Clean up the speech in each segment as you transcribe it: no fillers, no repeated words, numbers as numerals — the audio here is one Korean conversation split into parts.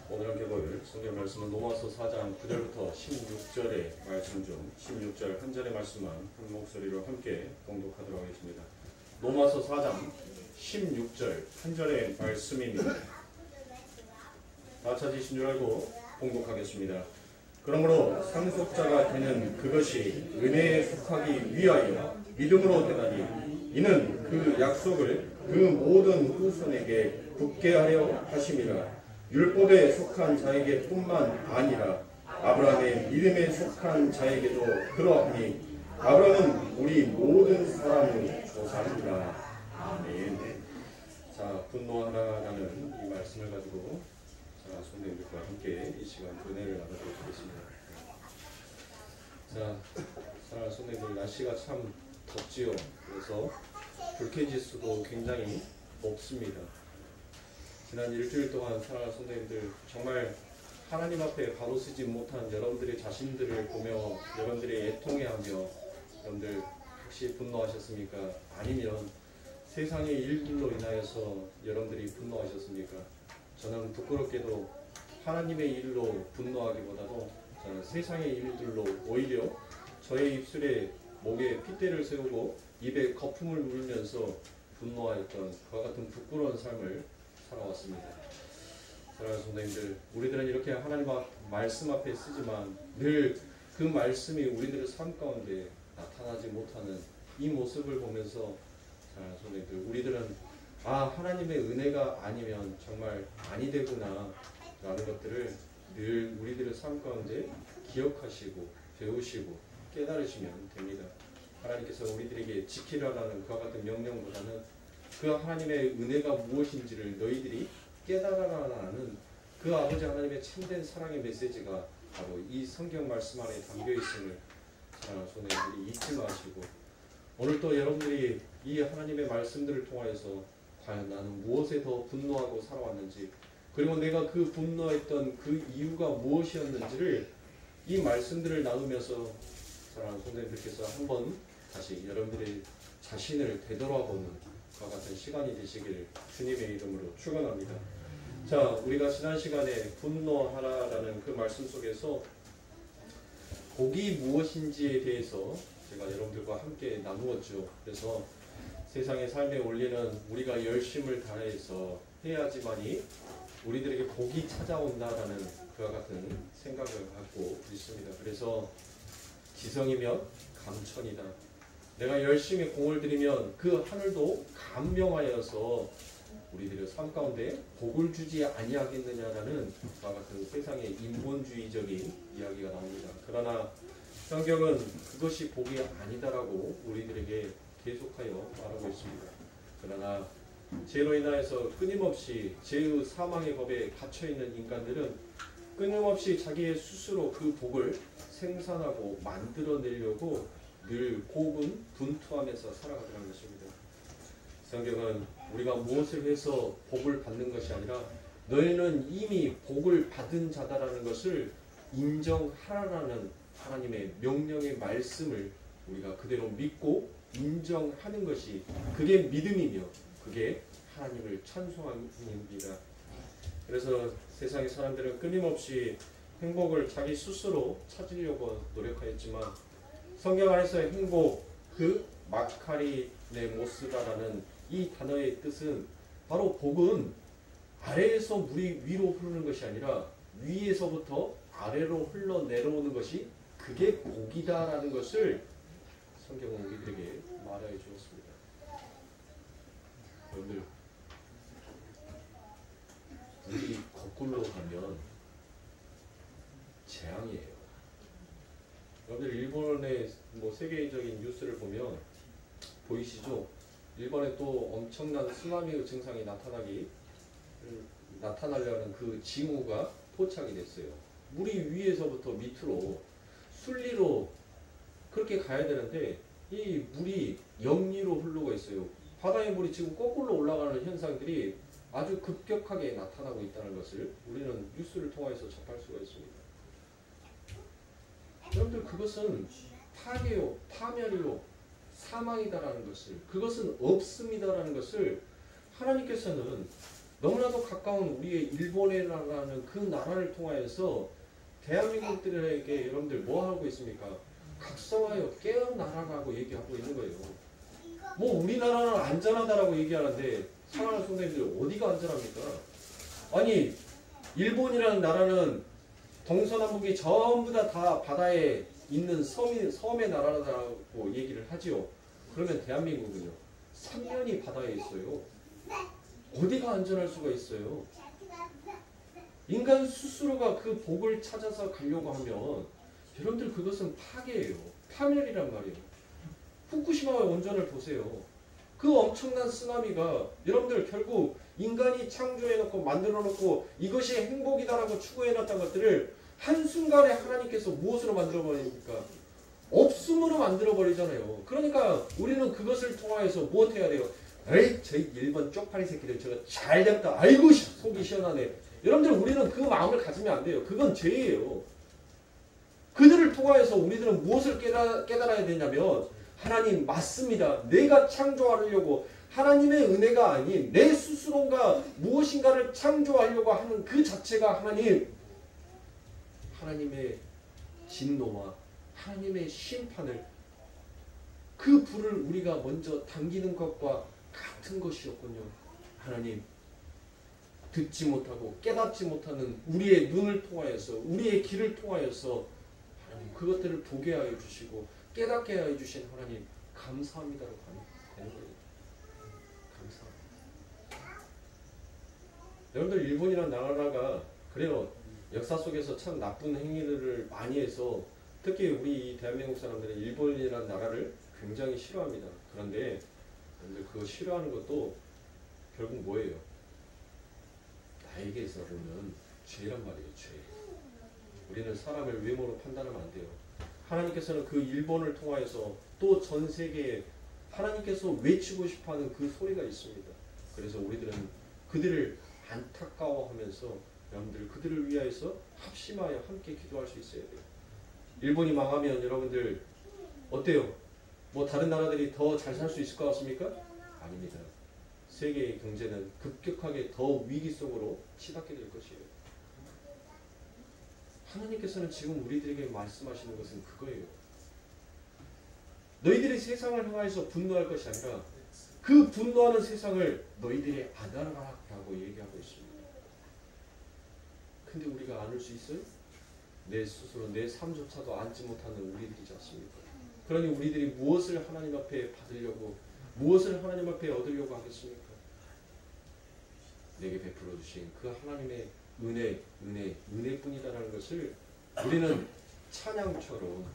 오늘 함께 볼 성경 말씀은 로마서 4장 9절부터 16절의 말씀 중 16절 한 절의 말씀만 한 목소리로 함께 봉독하도록 하겠습니다. 로마서 4장 16절 한 절의 말씀입니다. 다 찾으신 줄 알고 봉독하겠습니다. 그러므로 상속자가 되는 그것이 은혜에 속하기 위하여 믿음으로 되나니 이는 그 약속을 그 모든 후손에게 굳게 하려 하심이라. 율법에 속한 자에게 뿐만 아니라 아브라함의 믿음에 속한 자에게도 그러하니 아브라함은 우리 모든 사람의 조상이라. 아멘. 자, 분노하라라는 이 말씀을 가지고 자, 성도님들과 함께 이 시간 은혜를 나누도록 하겠습니다. 자, 사랑하는 성도님들, 날씨가 참 덥지요. 그래서 불쾌지수도 굉장히 높습니다. 지난 일주일 동안 사랑하는 성도님들, 정말 하나님 앞에 바로 서지 못한 여러분들의 자신들을 보며 여러분들이 애통해하며 여러분들 혹시 분노하셨습니까? 아니면 세상의 일들로 인하여서 여러분들이 분노하셨습니까? 저는 부끄럽게도 하나님의 일로 분노하기보다도 저는 세상의 일들로 오히려 저의 입술에 목에 핏대를 세우고 입에 거품을 물면서 분노하였던 그와 같은 부끄러운 삶을 살아왔습니다. 사랑하는 성도님들, 우리들은 이렇게 하나님 말씀 앞에 쓰지만 늘 그 말씀이 우리들의 삶 가운데 나타나지 못하는 이 모습을 보면서 사랑하는 성도님들, 우리들은 하나님의 은혜가 아니면 정말 아니 되구나 라는 것들을 늘 우리들의 삶 가운데 기억하시고 배우시고 깨달으시면 됩니다. 하나님께서 우리들에게 지키라라는 그와 같은 명령보다는 그 하나님의 은혜가 무엇인지를 너희들이 깨달아라라는 그 아버지 하나님의 참된 사랑의 메시지가 바로 이 성경 말씀 안에 담겨 있음을 사랑하는 성도님들이 잊지 마시고, 오늘 또 여러분들이 이 하나님의 말씀들을 통하여서 과연 나는 무엇에 더 분노하고 살아왔는지, 그리고 내가 그 분노했던 그 이유가 무엇이었는지를 이 말씀들을 나누면서 사랑하는 성도님들께서 한번 다시 여러분들의 자신을 되돌아보는 그와 같은 시간이 되시길 주님의 이름으로 축원합니다. 자, 우리가 지난 시간에 분노하라라는 그 말씀 속에서 복이 무엇인지에 대해서 제가 여러분들과 함께 나누었죠. 그래서 세상의 삶의 원리는 우리가 열심을 다해서 해야지만이 우리들에게 복이 찾아온다라는 그와 같은 생각을 갖고 있습니다. 그래서 지성이면 감천이다. 내가 열심히 공을 들이면 그 하늘도 감명하여서 우리들의 삶 가운데 복을 주지 아니하겠느냐라는 그와 같은 세상의 인본주의적인 이야기가 나옵니다. 그러나 성경은 그것이 복이 아니다라고 우리들에게 계속하여 말하고 있습니다. 그러나 죄로 인하여서 끊임없이 죄의 사망의 법에 갇혀있는 인간들은 끊임없이 자기의 스스로 그 복을 생산하고 만들어내려고 늘 고군분투하면서 살아가더라는 것입니다. 성경은 우리가 무엇을 해서 복을 받는 것이 아니라 너희는 이미 복을 받은 자다라는 것을 인정하라는 하나님의 명령의 말씀을 우리가 그대로 믿고 인정하는 것이 그게 믿음이며 그게 하나님을 찬송하는 일입니다. 그래서 세상의 사람들은 끊임없이 행복을 자기 스스로 찾으려고 노력하였지만 성경 안에서의 행복, 그 마카리네모스다라는 이 단어의 뜻은 바로 복은 아래에서 물이 위로 흐르는 것이 아니라 위에서부터 아래로 흘러내려오는 것이 그게 복이다라는 것을 성경은 우리들에게 말하여 주었습니다. 여러분들, 물이 거꾸로 가면 재앙이에요. 여러분들 일본의 세계적인 뉴스를 보면 보이시죠? 일본에 또 엄청난 쓰나미의 증상이 나타나려는 그 징후가 포착이 됐어요. 물이 위에서부터 밑으로 순리로 그렇게 가야 되는데 이 물이 역리로 흐르고 있어요. 바다의 물이 지금 거꾸로 올라가는 현상들이 아주 급격하게 나타나고 있다는 것을 우리는 뉴스를 통해서 접할 수가 있습니다. 여러분들, 그것은 파괴요, 파멸이요, 사망이다라는 것을, 그것은 없습니다라는 것을 하나님께서는 너무나도 가까운 우리의 일본이라는 그 나라를 통하여서 대한민국들에게 여러분들 뭐 하고 있습니까? 각성하여 깨어나라고 얘기하고 있는 거예요. 뭐 우리나라는 안전하다라고 얘기하는데 사랑하는 성도님들 어디가 안전합니까? 아니 일본이라는 나라는 동서남북이 전부 다 바다에 있는 섬의 나라라고 얘기를 하지요. 그러면 대한민국은요. 3면이 바다에 있어요. 어디가 안전할 수가 있어요? 인간 스스로가 그 복을 찾아서 가려고 하면 여러분들 그것은 파괴예요. 파멸이란 말이에요. 후쿠시마 원전을 보세요. 그 엄청난 쓰나미가 여러분들 결국 인간이 창조해놓고 만들어놓고 이것이 행복이다라고 추구해놨던 것들을 한순간에 하나님께서 무엇으로 만들어버립니까? 없음으로 만들어버리잖아요. 그러니까 우리는 그것을 통하여서 무엇해야 돼요? 에이 저희 일본 쪽파리 새끼들 저거 잘됐다. 아이고 속이 시원하네. 여러분들 우리는 그 마음을 가지면 안 돼요. 그건 죄예요. 그들을 통하여서 우리들은 무엇을 깨달아야 되냐면 하나님 맞습니다. 내가 창조하려고 하나님의 은혜가 아닌 내 스스로가 무엇인가를 창조하려고 하는 그 자체가 하나님의 진노와 하나님의 심판을 그 불을 우리가 먼저 당기는 것과 같은 것이었군요. 하나님 듣지 못하고 깨닫지 못하는 우리의 눈을 통하여서 우리의 길을 통하여서 하나님 그것들을 보게 하여 주시고 깨닫게 하여 주신 하나님 감사합니다라고 하는 거예요. 감사합니다. 여러분들 일본이라는 나라가 그래요. 역사 속에서 참 나쁜 행위들을 많이 해서 특히 우리 대한민국 사람들은 일본이라는 나라를 굉장히 싫어합니다. 그런데 여러분들 그거 싫어하는 것도 결국 뭐예요? 나에게서 보면 죄란 말이에요. 죄. 우리는 사람을 외모로 판단하면 안 돼요. 하나님께서는 그 일본을 통하여서 또 전 세계에 하나님께서 외치고 싶어하는 그 소리가 있습니다. 그래서 우리들은 그들을 안타까워하면서 여러분들 그들을 위하여서 합심하여 함께 기도할 수 있어야 돼요. 일본이 망하면 여러분들 어때요? 뭐 다른 나라들이 더 잘 살 수 있을 것 같습니까? 아닙니다. 세계의 경제는 급격하게 더 위기 속으로 치닫게 될 것이에요. 하나님께서는 지금 우리들에게 말씀하시는 것은 그거예요. 너희들이 세상을 향하여서 분노할 것이 아니라 그 분노하는 세상을 너희들이 안아라라고 얘기하고 있습니다. 근데 우리가 안을 수 있어요? 내 스스로 내 삶조차도 안지 못하는 우리들이지 않습니까? 그러니 우리들이 무엇을 하나님 앞에 받으려고 무엇을 하나님 앞에 얻으려고 하겠습니까? 내게 베풀어 주신 그 하나님의 은혜뿐이다라는 것을 우리는 찬양처럼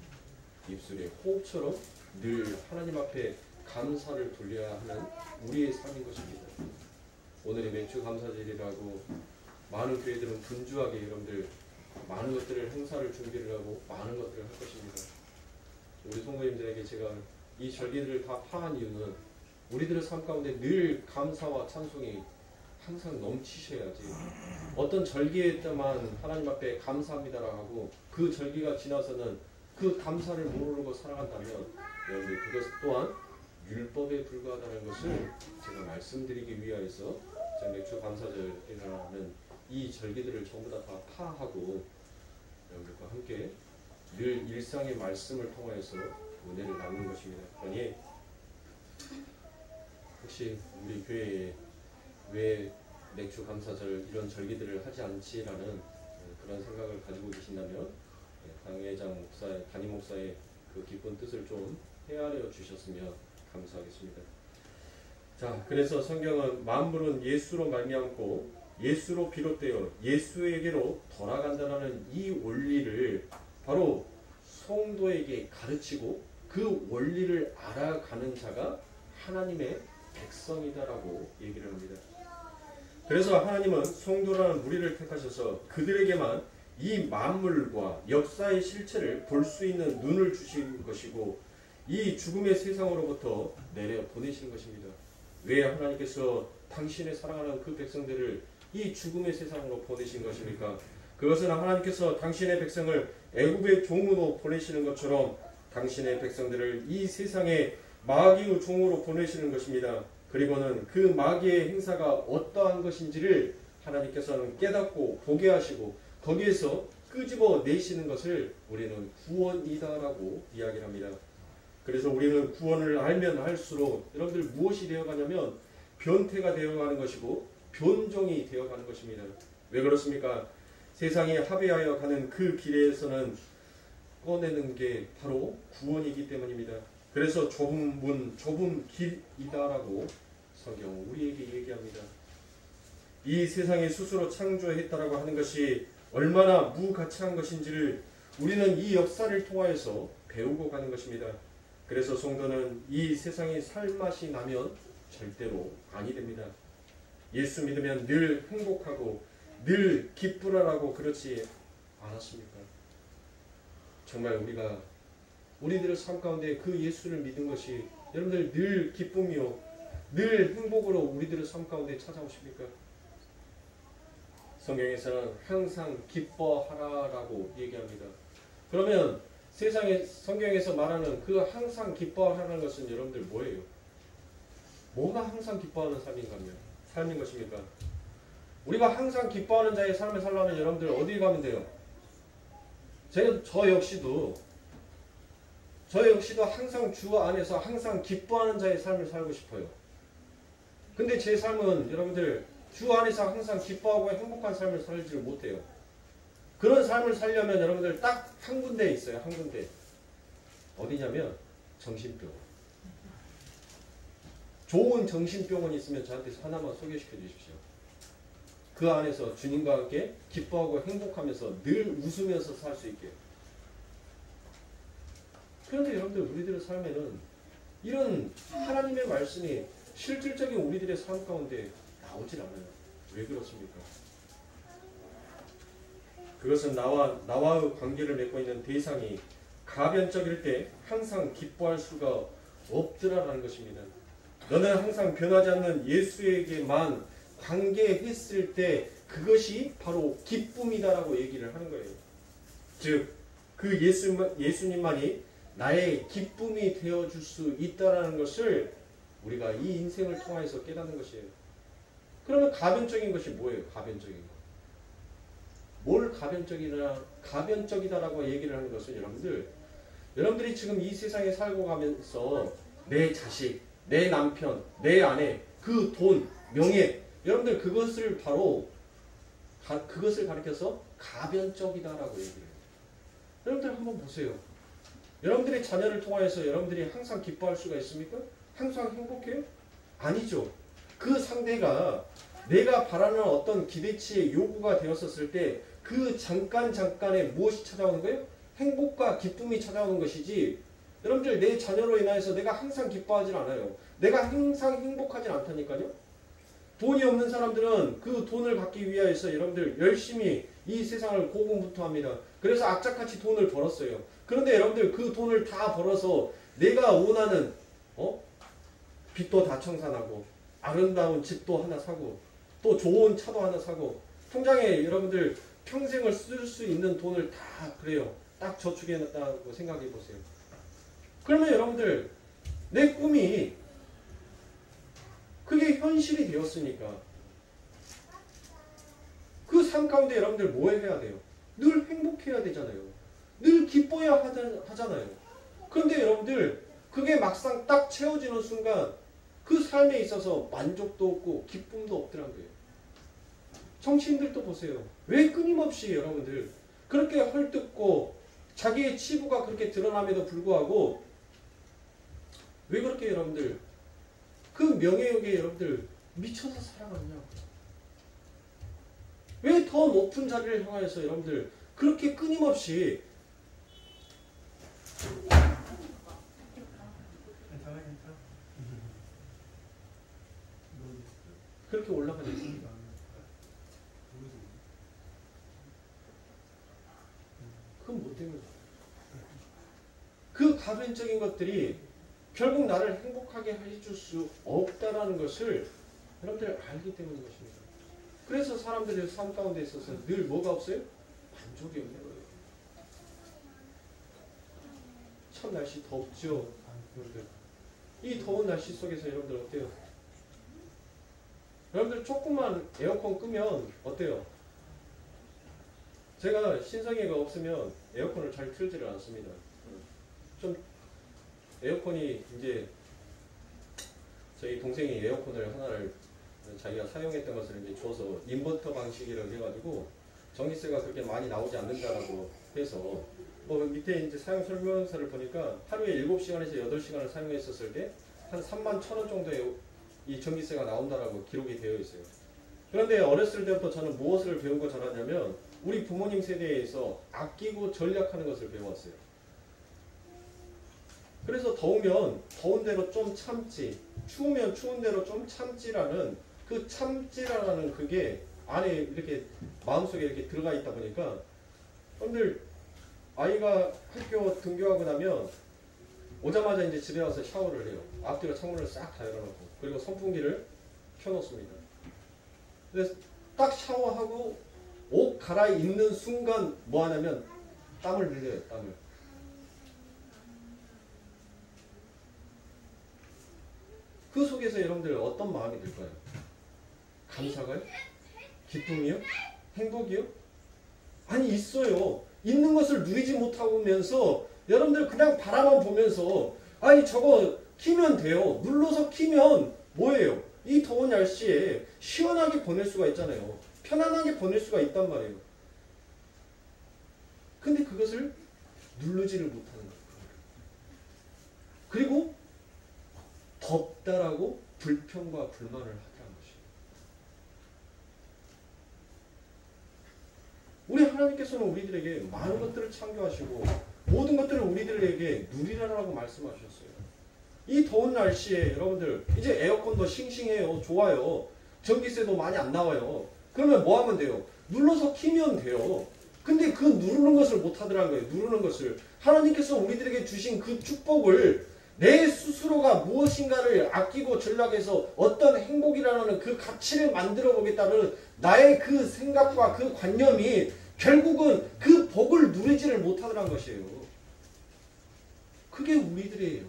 입술의 호흡처럼 늘 하나님 앞에 감사를 돌려야 하는 우리의 삶인 것입니다. 오늘이 맥주 감사절이라고 많은 교회들은 분주하게 여러분들 많은 것들을 행사를 준비를 하고 많은 것들을 할 것입니다. 우리 성도님들에게 제가 이 절기들을 다 파한 이유는 우리들의 삶 가운데 늘 감사와 찬송이 항상 넘치셔야지 어떤 절기에 때만 하나님 앞에 감사합니다라고 하고 그 절기가 지나서는 그 감사를 모르고 살아간다면 여러분들 그것 또한 율법에 불과하다는 것을 제가 말씀드리기 위하여서 제가 맥주 감사절이라는 이 절기들을 전부 다 파하고 여러분들과 함께 늘 일상의 말씀을 통하여서 은혜를 나누는 것입니다. 그러니 혹시 우리 교회에 왜 맥주 감사절 이런 절기들을 하지 않지라는 그런 생각을 가지고 계신다면 강회장 목사의 담임 목사의 그 깊은 뜻을 좀 헤아려 주셨으면 감사하겠습니다. 자, 그래서 성경은 만물은 예수로 말미암고 예수로 비롯되어 예수에게로 돌아간다는 이 원리를 바로 성도에게 가르치고 그 원리를 알아가는 자가 하나님의 백성이다라고 얘기를 합니다. 그래서 하나님은 성도라는 무리를 택하셔서 그들에게만 이 만물과 역사의 실체를 볼 수 있는 눈을 주신 것이고 이 죽음의 세상으로부터 내려 보내시는 것입니다. 왜 하나님께서 당신의 사랑하는 그 백성들을 이 죽음의 세상으로 보내신 것입니까? 그것은 하나님께서 당신의 백성을 애굽의 종으로 보내시는 것처럼 당신의 백성들을 이 세상의 마귀의 종으로 보내시는 것입니다. 그리고는 그 마귀의 행사가 어떠한 것인지를 하나님께서는 깨닫고 보게 하시고 거기에서 끄집어 내시는 것을 우리는 구원이다라고 이야기를 합니다. 그래서 우리는 구원을 알면 알수록 여러분들 무엇이 되어가냐면 변태가 되어가는 것이고 변종이 되어가는 것입니다. 왜 그렇습니까? 세상에 합의하여 가는 그 길에서는 꺼내는 게 바로 구원이기 때문입니다. 그래서 좁은 문, 좁은 길이다라고 성경은 우리에게 얘기합니다. 이 세상에 스스로 창조했다라고 하는 것이 얼마나 무가치한 것인지를 우리는 이 역사를 통하여서 배우고 가는 것입니다. 그래서 성도는 이 세상에 살맛이 나면 절대로 아니 됩니다. 예수 믿으면 늘 행복하고 늘 기쁘라라고 그렇지 않았습니까? 정말 우리가 우리들의 삶 가운데 그 예수를 믿은 것이 여러분들 늘 기쁨이요 늘 행복으로 우리들의 삶 가운데 찾아오십니까? 성경에서는 항상 기뻐하라라고 얘기합니다. 그러면 세상에 성경에서 말하는 그 항상 기뻐하라는 것은 여러분들 뭐예요? 뭐가 항상 기뻐하는 삶인 것입니까? 우리가 항상 기뻐하는 자의 삶을 살려면 여러분들 어디 가면 돼요? 저 역시도 항상 주 안에서 항상 기뻐하는 자의 삶을 살고 싶어요. 근데 제 삶은 여러분들 주 안에서 항상 기뻐하고 행복한 삶을 살지 못해요. 그런 삶을 살려면 여러분들 딱 한 군데에 있어요. 한 군데. 어디냐면 정신병원. 좋은 정신병원이 있으면 저한테 하나만 소개시켜 주십시오. 그 안에서 주님과 함께 기뻐하고 행복하면서 늘 웃으면서 살 수 있게. 그런데 여러분들 우리들의 삶에는 이런 하나님의 말씀이 실질적인 우리들의 삶 가운데 나오질 않아요. 왜 그렇습니까? 그것은 나와의 관계를 맺고 있는 대상이 가변적일 때 항상 기뻐할 수가 없더라라는 것입니다. 너는 항상 변하지 않는 예수에게만 관계했을 때 그것이 바로 기쁨이다라고 얘기를 하는 거예요. 즉, 그 예수님만이 나의 기쁨이 되어줄 수 있다라는 것을 우리가 이 인생을 통해서 깨닫는 것이에요. 그러면 가변적인 것이 뭐예요? 가변적인 것. 뭘 가변적이다라고 얘기를 하는 것은 여러분들이 지금 이 세상에 살고 가면서 내 자식, 내 남편, 내 아내, 그 돈, 명예, 여러분들 그것을 가리켜서 가변적이다라고 얘기를 해요. 여러분들 한번 보세요. 여러분들의 자녀를 통하여서 여러분들이 항상 기뻐할 수가 있습니까? 항상 행복해요? 아니죠. 그 상대가 내가 바라는 어떤 기대치의 요구가 되었었을 때 그 잠깐에 무엇이 찾아오는 거예요? 행복과 기쁨이 찾아오는 것이지 여러분들 내 자녀로 인하여서 내가 항상 기뻐하진 않아요. 내가 항상 행복하진 않다니까요. 돈이 없는 사람들은 그 돈을 받기 위하여서 여러분들 열심히 이 세상을 고군분투합니다. 그래서 악착같이 돈을 벌었어요. 그런데 여러분들 그 돈을 다 벌어서 내가 원하는 빚도 다 청산하고 아름다운 집도 하나 사고 또 좋은 차도 하나 사고 통장에 여러분들 평생을 쓸 수 있는 돈을 다 그래요. 딱 저축해놨다고 생각해 보세요. 그러면 여러분들 내 꿈이 그게 현실이 되었으니까 그 삶 가운데 여러분들 뭐 해야 돼요? 늘 행복해야 되잖아요. 늘 기뻐야 하잖아요. 그런데 여러분들 그게 막상 딱 채워지는 순간 그 삶에 있어서 만족도 없고 기쁨도 없더란 거예요. 정치인들도 보세요. 왜 끊임없이 여러분들 그렇게 헐뜯고 자기의 치부가 그렇게 드러남에도 불구하고 왜 그렇게 여러분들 그 명예욕에 여러분들 미쳐서 살아가느냐고. 왜 더 높은 자리를 향하여서 여러분들 그렇게 끊임없이 그렇게 올라가야 됩니다. 그건 뭐 때문에? 그 가변적인 것들이 결국 나를 행복하게 해줄 수 없다라는 것을 여러분들 알기 때문인 것입니다. 그래서 사람들의 삶 가운데 있어서 늘 뭐가 없어요? 만족이 없는 거예요. 참 날씨 덥죠. 여러분들. 이 더운 날씨 속에서 여러분들 어때요? 여러분들 조금만 에어컨 끄면 어때요? 제가 신성애가 없으면 에어컨을 잘 틀지를 않습니다. 좀 에어컨이 이제 저희 동생이 에어컨을 하나를 자기가 사용했던 것을 이제 줘서 인버터 방식이라고 해가지고 전기세가 그렇게 많이 나오지 않는다라고 해서 뭐 밑에 이제 사용 설명서를 보니까 하루에 7시간에서 8시간을 사용했었을 때 한 31,000원 정도의 이 전기세가 나온다라고 기록이 되어 있어요. 그런데 어렸을 때부터 저는 무엇을 배운 거 잘하냐면 우리 부모님 세대에서 아끼고 절약하는 것을 배웠어요. 그래서 더우면 더운 대로 좀 참지, 추우면 추운 대로 좀 참지라는 그 참지라는 그게 안에 이렇게 마음속에 이렇게 들어가 있다 보니까 여러분들 아이가 학교 등교하고 나면 오자마자 이제 집에 와서 샤워를 해요. 앞뒤로 창문을 싹 다 열어놓고 그리고 선풍기를 켜놓습니다. 그래서 딱 샤워하고 옷 갈아입는 순간 뭐 하냐면 땀을 흘려요. 땀을. 그 속에서 여러분들 어떤 마음이 들까요? 감사가요? 기쁨이요? 행복이요? 아니 있어요. 있는 것을 누리지 못하면서 여러분들 그냥 바라만 보면서 아니 저거 키면 돼요. 눌러서 키면 뭐예요? 이 더운 날씨에 시원하게 보낼 수가 있잖아요. 편안하게 보낼 수가 있단 말이에요. 근데 그것을 누르지를 못하는 거예요. 그리고 덥다라고 불평과 불만을 하더라는 것이에요. 우리 하나님께서는 우리들에게 많은 것들을 창조하시고 모든 것들을 우리들에게 누리라라고 말씀하셨어요. 이 더운 날씨에 여러분들 이제 에어컨도 싱싱해요. 좋아요. 전기세도 많이 안 나와요. 그러면 뭐 하면 돼요? 눌러서 키면 돼요. 근데 그 누르는 것을 못 하더라는 거예요. 누르는 것을. 하나님께서 우리들에게 주신 그 축복을 내 스스로가 무엇인가를 아끼고 전략해서 어떤 행복이라는 그 가치를 만들어 보겠다는 나의 그 생각과 그 관념이 결국은 그 복을 누리지를 못하더란 것이에요. 그게 우리들이에요.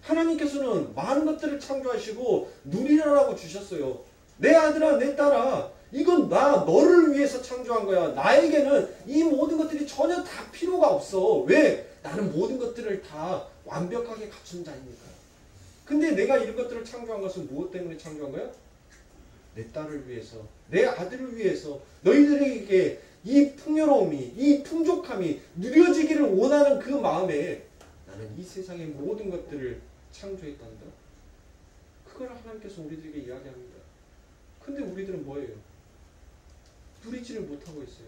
하나님께서는 많은 것들을 창조하시고 누리라라고 주셨어요. 내 아들아 내 딸아 이건 너를 위해서 창조한 거야. 나에게는 이 모든 것들이 전혀 다 필요가 없어. 왜? 나는 모든 것들을 다 완벽하게 갖춘 자이니까. 근데 내가 이런 것들을 창조한 것은 무엇 때문에 창조한 거야? 내 딸을 위해서, 내 아들을 위해서 너희들에게 이 풍요로움이, 이 풍족함이 누려지기를 원하는 그 마음에 나는 이 세상의 모든 것들을 창조했단다. 그걸 하나님께서 우리들에게 이야기합니다. 근데 우리들은 뭐예요? 누리지를 못하고 있어요.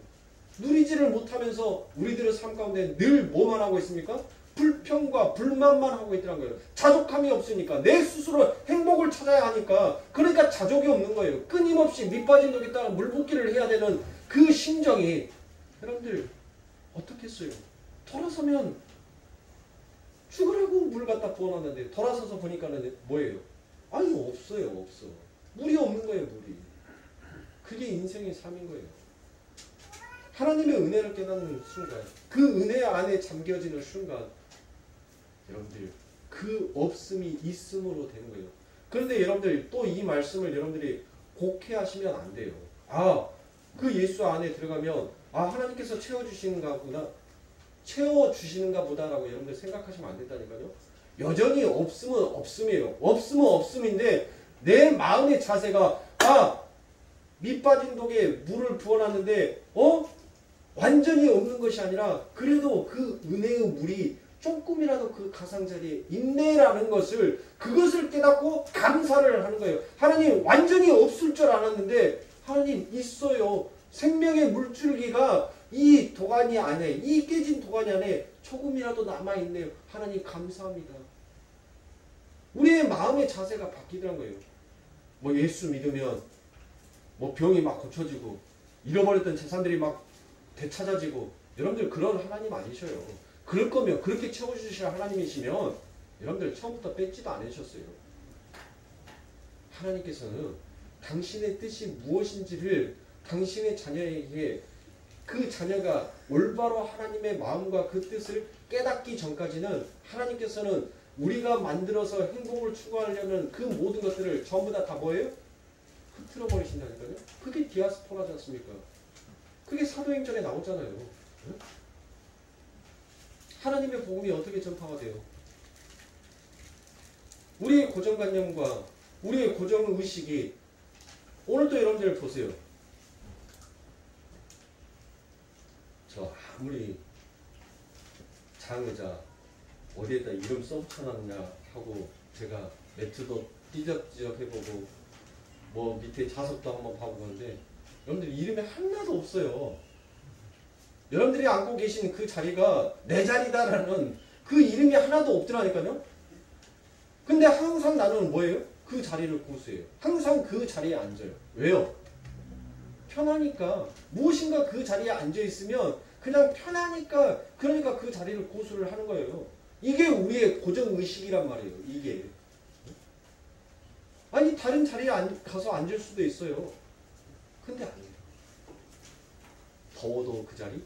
누리지를 못하면서 우리들의 삶 가운데 늘 뭐만 하고 있습니까? 불평과 불만만 하고 있더란 거예요. 자족함이 없으니까 내 스스로 행복을 찾아야 하니까 그러니까 자족이 없는 거예요. 끊임없이 밑빠진 독에다가 물붓기를 해야 되는 그 심정이 여러분들 어떻겠어요? 돌아서면 죽으라고 물 갖다 부어놨는데 돌아서서 보니까는 뭐예요? 아니 없어요. 없어. 물이 없는 거예요. 물이. 그게 인생의 삶인 거예요. 하나님의 은혜를 깨닫는 순간 그 은혜 안에 잠겨지는 순간 여러분들 그 없음이 있음으로 되는 거예요. 그런데 여러분들 또 이 말씀을 여러분들이 곡해하시면 안 돼요. 그 예수 안에 들어가면 하나님께서 채워주시는가 보다라고 여러분들 생각하시면 안 된다니까요. 여전히 없음은 없음이에요. 없음은 없음인데 내 마음의 자세가 밑빠진 독에 물을 부어놨는데 완전히 없는 것이 아니라 그래도 그 은혜의 물이 조금이라도 그 가상자리에 있네라는 그것을 깨닫고 감사를 하는 거예요. 하나님 완전히 없을 줄 알았는데 하나님 있어요. 생명의 물줄기가 이 도가니 안에, 이 깨진 도가니 안에 조금이라도 남아있네요. 하나님 감사합니다. 우리의 마음의 자세가 바뀌더란 거예요. 뭐 예수 믿으면 뭐 병이 막 고쳐지고 잃어버렸던 재산들이 막 되찾아지고 여러분들 그런 하나님 아니셔요. 그럴 거면 그렇게 채워주실 하나님이시면 여러분들 처음부터 뺏지도 않으셨어요. 하나님께서는 당신의 뜻이 무엇인지를 당신의 자녀에게 그 자녀가 올바로 하나님의 마음과 그 뜻을 깨닫기 전까지는 하나님께서는 우리가 만들어서 행복을 추구하려는 그 모든 것들을 전부 다 뭐예요? 흐트러 버리신다니까요. 그게 디아스포라지 않습니까? 그게 사도행전에 나오잖아요. 응? 하나님의 복음이 어떻게 전파가 돼요? 우리의 고정관념과 우리의 고정의식이 오늘도 여러분들 보세요. 저 아무리 장의자 어디에다 이름 써붙여놨냐 하고 제가 매트도 띠적띠적 해보고 뭐 밑에 자석도 한번 봐보고 하는데 여러분들 이름이 하나도 없어요. 여러분들이 앉고 계신 그 자리가 내 자리다라는 그 이름이 하나도 없더라니까요. 근데 항상 나는 뭐예요? 그 자리를 고수해요. 항상 그 자리에 앉아요. 왜요? 편하니까. 무엇인가 그 자리에 앉아있으면 그냥 편하니까 그러니까 그 자리를 고수를 하는 거예요. 이게 우리의 고정의식이란 말이에요. 이게. 아니 다른 자리에 가서 앉을 수도 있어요. 근데 아니에요. 더워도 그 자리,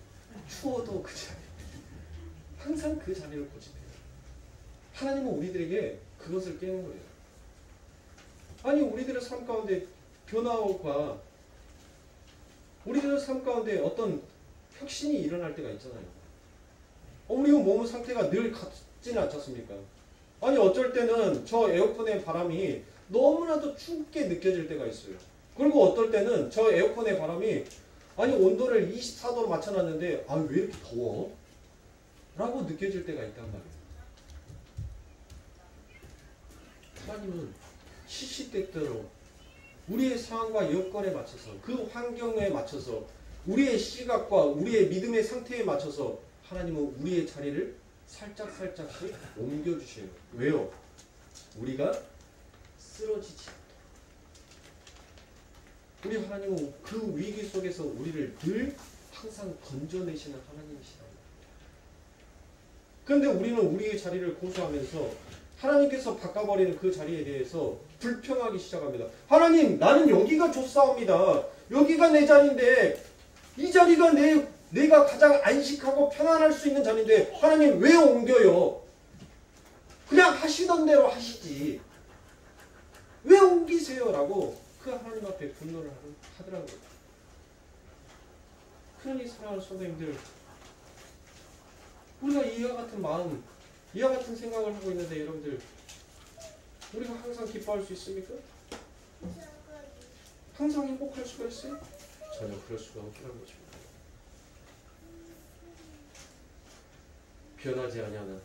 추워도 그 자리. 항상 그 자리를 고집해요. 하나님은 우리들에게 그것을 깨는 거예요. 아니 우리들의 삶 가운데 변화가 우리들의 삶 가운데 어떤 혁신이 일어날 때가 있잖아요. 우리 몸 상태가 늘 같지는 않지 않습니까? 아니 어쩔 때는 저 에어컨의 바람이 너무나도 춥게 느껴질 때가 있어요. 그리고 어떨 때는 저 에어컨의 바람이 아니 온도를 24도로 맞춰놨는데 아 왜 이렇게 더워? 라고 느껴질 때가 있단 말이에요. 하나님은 시시때때로 우리의 상황과 여건에 맞춰서 그 환경에 맞춰서 우리의 시각과 우리의 믿음의 상태에 맞춰서 하나님은 우리의 자리를 살짝씩 옮겨주셔요. 왜요? 우리가 쓰러지지 않도록. 우리 하나님은 그 위기 속에서 우리를 늘 항상 건져내시는 하나님이시다. 그런데 우리는 우리의 자리를 고수하면서 하나님께서 바꿔버리는 그 자리에 대해서 불평하기 시작합니다. 하나님, 나는 여기가 좋사옵니다. 여기가 내 자리인데 이 자리가 내가 가장 안식하고 편안할 수 있는 자리인데 하나님 왜 옮겨요? 그냥 하시던 대로 하시지. 왜 옮기세요? 라고 그 하나님 앞에 분노를 하더라고요. 그러니 사랑하는 성도님들, 우리가 이와 같은 마음, 이와 같은 생각을 하고 있는데 여러분들 우리가 항상 기뻐할 수 있습니까? 항상 행복할 수가 있어요? 전혀 그럴 수가 없다는 것입니다. 변하지 아니하는 하나님,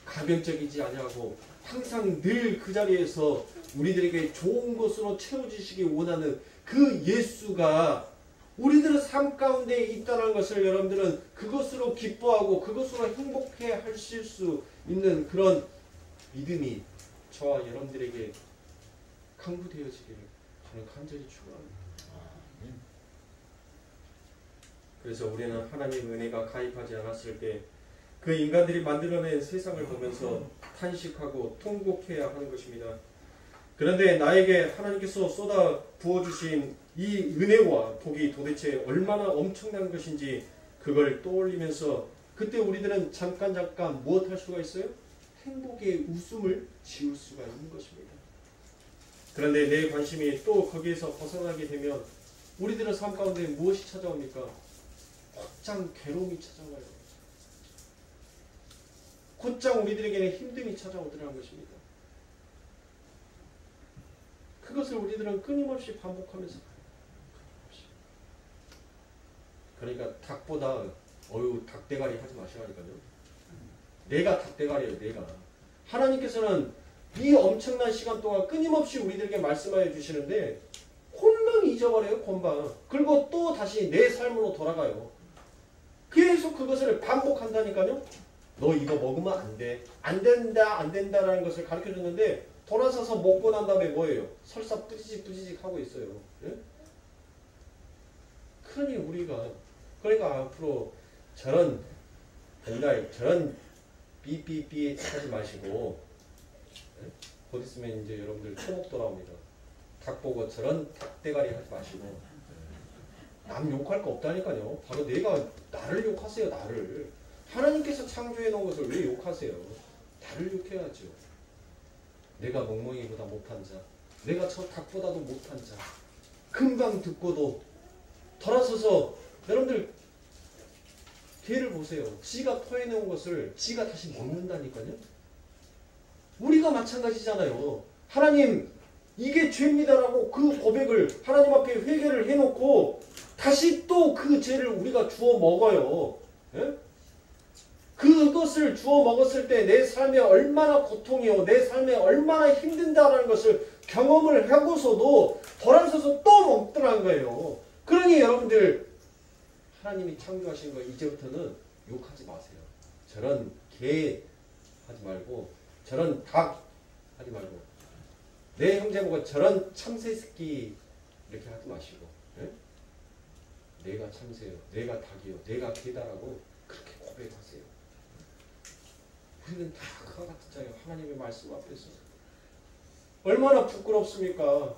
가변적이지 아니하고 항상 늘 그 자리에서 우리들에게 좋은 것으로 채워주시기 원하는 그 예수가 우리들의 삶 가운데 있다는 것을 여러분들은 그것으로 기뻐하고 그것으로 행복해 하실 수 있는 그런 믿음이 저와 여러분들에게 강구되어지기를 저는 간절히 축원합니다. 그래서 우리는 하나님의 은혜가 가입하지 않았을 때 그 인간들이 만들어낸 세상을 보면서 탄식하고 통곡해야 하는 것입니다. 그런데 나에게 하나님께서 쏟아 부어주신 이 은혜와 복이 도대체 얼마나 엄청난 것인지 그걸 떠올리면서 그때 우리들은 잠깐 무엇할 수가 있어요? 행복의 웃음을 지을 수가 있는 것입니다. 그런데 내 관심이 또 거기에서 벗어나게 되면 우리들의 삶 가운데 무엇이 찾아옵니까? 곧장 괴로움이 찾아와요. 곧장 우리들에게는 힘듦이 찾아오더라는 것입니다. 그것을 우리들은 끊임없이 반복하면서 가요. 그러니까 닭보다 닭대가리 하지 마시라니까요. 내가 닭대가리예요. 내가. 하나님께서는 이 엄청난 시간 동안 끊임없이 우리들에게 말씀하여 주시는데 금방 잊어버려요. 금방. 그리고 또 다시 내 삶으로 돌아가요. 계속 그것을 반복한다니까요. 너 이거 먹으면 안 돼. 안 된다. 안 된다라는 것을 가르쳐줬는데 돌아서서 먹고 난 다음에 뭐예요? 설사 뿌지직 하고 있어요. 예? 그러니 우리가 그러니까 앞으로 저런 삐삐삐 하지 마시고 예? 곧 있으면 이제 여러분들 초목 돌아옵니다. 닭 보고 저런 닭대가리 하지 마시고 남 욕할 거 없다니까요. 바로 나를 욕하세요. 나를. 하나님께서 창조해 놓은 것을 왜 욕하세요? 나를 욕해야죠. 내가 멍멍이보다 못한 자, 내가 저 닭보다도 못한 자. 금방 듣고도 돌아서서 여러분들 개를 보세요. 지가 토해내온 것을 지가 다시 먹는다니까요. 우리가 마찬가지잖아요. 하나님 이게 죄입니다라고 그 고백을 하나님 앞에 회개를 해놓고 다시 또 그 죄를 우리가 주워 먹어요. 예? 그것을 주워 먹었을 때 내 삶에 얼마나 고통이요, 내 삶에 얼마나 힘든다라는 것을 경험을 하고서도 돌아서서 또 먹더라는 거예요. 그러니 여러분들 하나님이 창조하신 거 이제부터는 욕하지 마세요. 저런 개 하지 말고 저런 닭 하지 말고 내 형제 보고 저런 참새 새끼 이렇게 하지 마시고 예? 내가 참새요, 내가 닭이요, 내가 개다라고 그렇게 고백하세요. 우리는 다 그와 같은 자예요. 하나님의 말씀 앞에서. 얼마나 부끄럽습니까?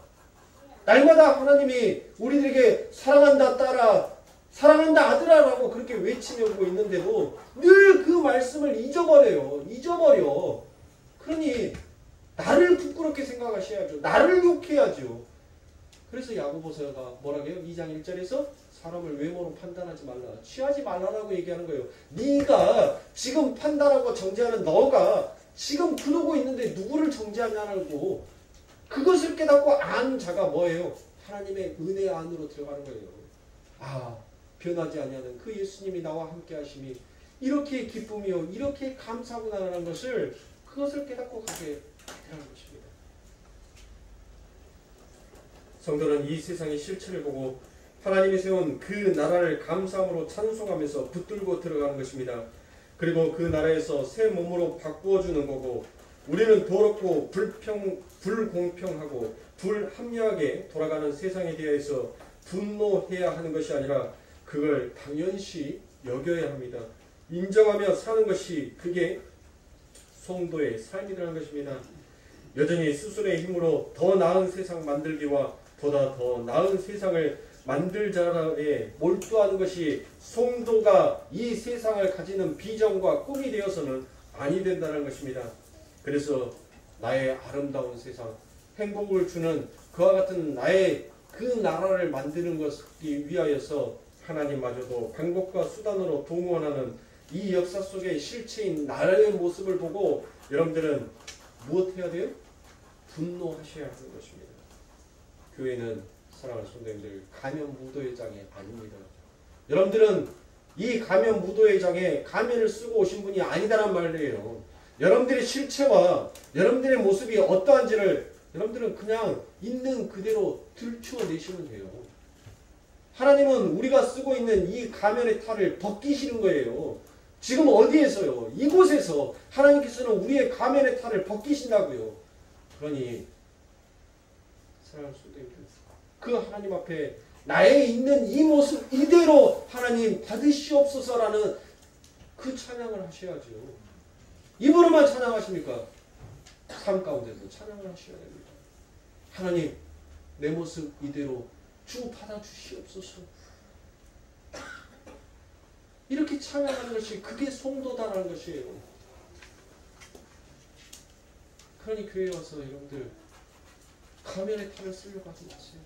날마다 하나님이 우리들에게 사랑한다 딸아, 사랑한다 아들아라고 그렇게 외치며 오고 있는데도 늘 그 말씀을 잊어버려요. 잊어버려. 그러니 나를 부끄럽게 생각하셔야죠. 나를 욕해야죠. 그래서 야고보서가 뭐라고 해요? 2장 1절에서 사람을 외모로 판단하지 말라. 취하지 말라라고 얘기하는 거예요. 네가 지금 판단하고 정죄하는 너가 지금 그러고 있는데 누구를 정죄하냐고 그것을 깨닫고 아는 자가 뭐예요? 하나님의 은혜 안으로 들어가는 거예요. 아, 변하지 아니하는 그 예수님이 나와 함께 하심이 이렇게 기쁨이요, 이렇게 감사구나라는 것을 그것을 깨닫고 가게 되라는 것입니다. 성도는 이 세상의 실체를 보고 하나님이 세운 그 나라를 감사함으로 찬송하면서 붙들고 들어가는 것입니다. 그리고 그 나라에서 새 몸으로 바꾸어주는 거고 우리는 더럽고 불공평하고 불합리하게 돌아가는 세상에 대해서 분노해야 하는 것이 아니라 그걸 당연시 여겨야 합니다. 인정하며 사는 것이 그게 성도의 삶이라는 것입니다. 여전히 스스로의 힘으로 더 나은 세상 만들기와 보다 더 나은 세상을 만들자에 몰두하는 것이 성도가 이 세상을 가지는 비전과 꿈이 되어서는 아니 된다는 것입니다. 그래서 나의 아름다운 세상, 행복을 주는 그와 같은 나의 그 나라를 만드는 것이 위하여서 하나님마저도 방법과 수단으로 동원하는 이 역사 속의 실체인 나라의 모습을 보고 여러분들은 무엇해야 돼요? 분노하셔야 하는 것입니다. 교회는 사랑하는 성도님들 가면 무도회 장이 아닙니다. 여러분들은 이 가면 무도회 장에 가면을 쓰고 오신 분이 아니다란 말이에요. 여러분들의 실체와 여러분들의 모습이 어떠한지를 여러분들은 그냥 있는 그대로 들추어내시면 돼요. 하나님은 우리가 쓰고 있는 이 가면의 탈을 벗기시는 거예요. 지금 어디에서요? 이곳에서 하나님께서는 우리의 가면의 탈을 벗기신다고요. 그러니 사랑하는 성도님들 그 하나님 앞에 나의 있는 이 모습 이대로 하나님 받으시옵소서라는 그 찬양을 하셔야죠. 입으로만 찬양하십니까? 삶 가운데도 찬양을 하셔야 됩니다. 하나님 내 모습 이대로 주 받아주시옵소서. 이렇게 찬양하는 것이 그게 성도다라는 것이에요. 그러니 교회에 와서 여러분들 가면의 탈을 쓰려고 하지 마세요.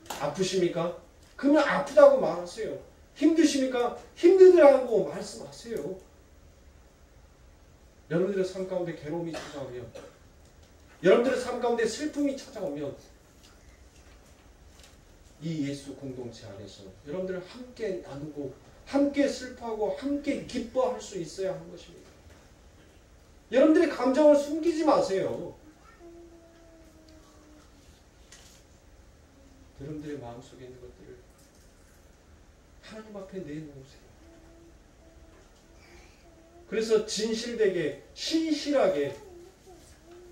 아프십니까? 그러면 아프다고 말하세요. 힘드십니까? 힘들다고 말씀하세요. 여러분들의 삶 가운데 괴로움이 찾아오면, 여러분들의 삶 가운데 슬픔이 찾아오면 이 예수 공동체 안에서 여러분들을 함께 나누고 함께 슬퍼하고 함께 기뻐할 수 있어야 하는 것입니다. 여러분들의 감정을 숨기지 마세요. 여러분들의 마음속에 있는 것들을 하나님 앞에 내놓으세요. 그래서 진실되게 신실하게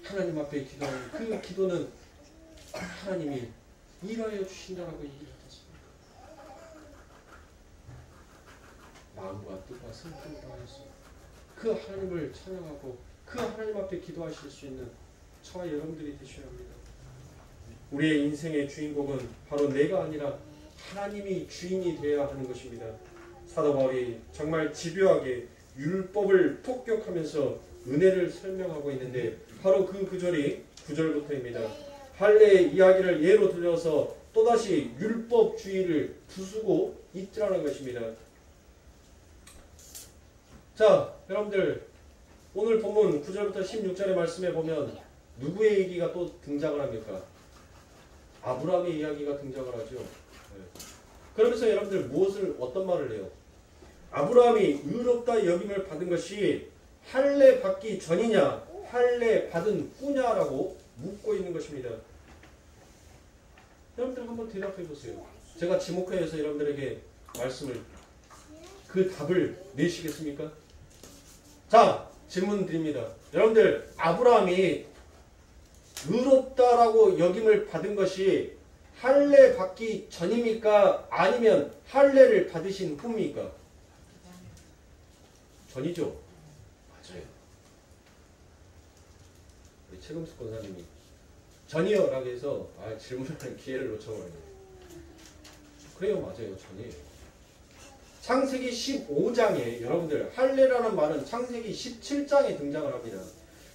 하나님 앞에 기도하는 그 기도는 하나님이 일하여 주신다라고 얘기하셨습니다. 마음과 뜻과 성품을 다해서 그 하나님을 찬양하고 그 하나님 앞에 기도하실 수 있는 저와 여러분들이 되셔야 합니다. 우리의 인생의 주인공은 바로 내가 아니라 하나님이 주인이 되어야 하는 것입니다. 사도 바울이 정말 집요하게 율법을 폭격하면서 은혜를 설명하고 있는데 바로 그 구절이 9절부터입니다. 할례의 이야기를 예로 들어서 또다시 율법주의를 부수고 있더라는 것입니다. 자, 여러분들 오늘 본문 9절부터 16절의 말씀에 보면 누구의 얘기가 또 등장을 합니까? 아브라함의 이야기가 등장을 하죠. 네. 그러면서 여러분들 어떤 말을 해요? 아브라함이 의롭다 여김을 받은 것이 할례 받기 전이냐 할례 받은 후냐라고 묻고 있는 것입니다. 여러분들 한번 대답해 보세요. 제가 지목하여서 여러분들에게 말씀을 그 답을 내시겠습니까? 자, 질문 드립니다. 여러분들 아브라함이 의롭다라고 여김을 받은 것이 할례 받기 전입니까? 아니면 할례를 받으신 후입니까? 전이죠. 맞아요. 우리 최금숙 권사님이 전이요 라고 해서 질문하는 기회를 놓쳐버렸네요. 그래요. 맞아요. 전이에요. 창세기 15장에 여러분들 할례라는 말은 창세기 17장에 등장을 합니다.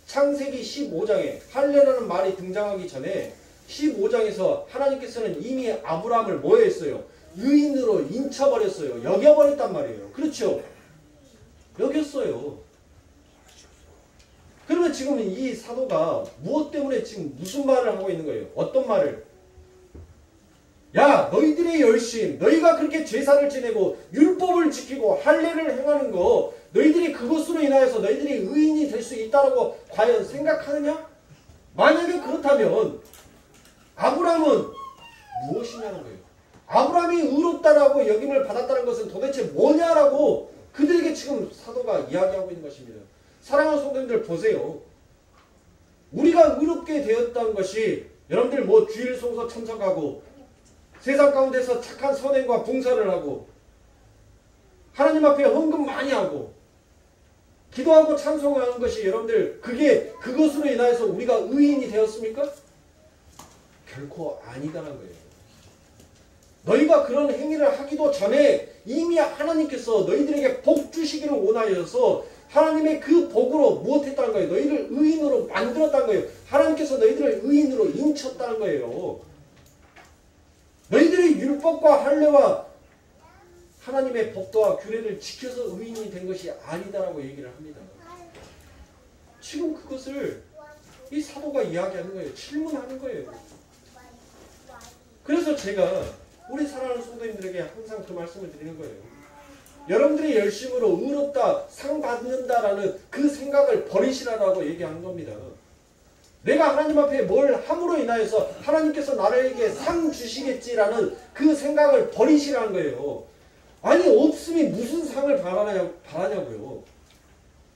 창세기 15장에 할례라는 말이 등장하기 전에 15장에서 하나님께서는 이미 아브라함을 뭐 했어요? 의인으로 인쳐버렸어요. 여겨버렸단 말이에요. 그렇죠? 여겼어요. 그러면 지금 이 사도가 무엇 때문에 지금 무슨 말을 하고 있는 거예요? 어떤 말을? 야, 너희들의 열심, 너희가 그렇게 제사를 지내고 율법을 지키고 할례를 행하는 거 너희들이 그것으로 인하여서 너희들이 의인이 될 수 있다고 과연 생각하느냐? 만약에 그렇다면 아브라함은 무엇이냐는 거예요. 아브라함이 의롭다라고 여김을 받았다는 것은 도대체 뭐냐라고 그들에게 지금 사도가 이야기하고 있는 것입니다. 사랑하는 성도님들 보세요. 우리가 의롭게 되었다는 것이 여러분들 뭐 주일 송사 참석하고 세상 가운데서 착한 선행과 봉사를 하고 하나님 앞에 헌금 많이 하고 기도하고 찬송하는 것이 여러분들 그것으로 인하여서 우리가 의인이 되었습니까? 결코 아니다는 거예요. 너희가 그런 행위를 하기도 전에 이미 하나님께서 너희들에게 복 주시기를 원하여서 하나님의 그 복으로 무엇했다는 거예요? 너희를 의인으로 만들었다는 거예요. 하나님께서 너희들을 의인으로 인쳤다는 거예요. 너희들이 율법과 할례와 하나님의 법도와 규례를 지켜서 의인이 된 것이 아니다라고 얘기를 합니다. 지금 그것을 이 사도가 이야기하는 거예요. 질문하는 거예요. 그래서 제가 우리 사랑하는 성도님들에게 항상 그 말씀을 드리는 거예요. 여러분들의 열심으로 의롭다, 상 받는다라는 그 생각을 버리시라고 얘기하는 겁니다. 내가 하나님 앞에 뭘 함으로 인하여서 하나님께서 나에게 상 주시겠지라는 그 생각을 버리시라는 거예요. 아니 없음이 무슨 상을 바라냐고요.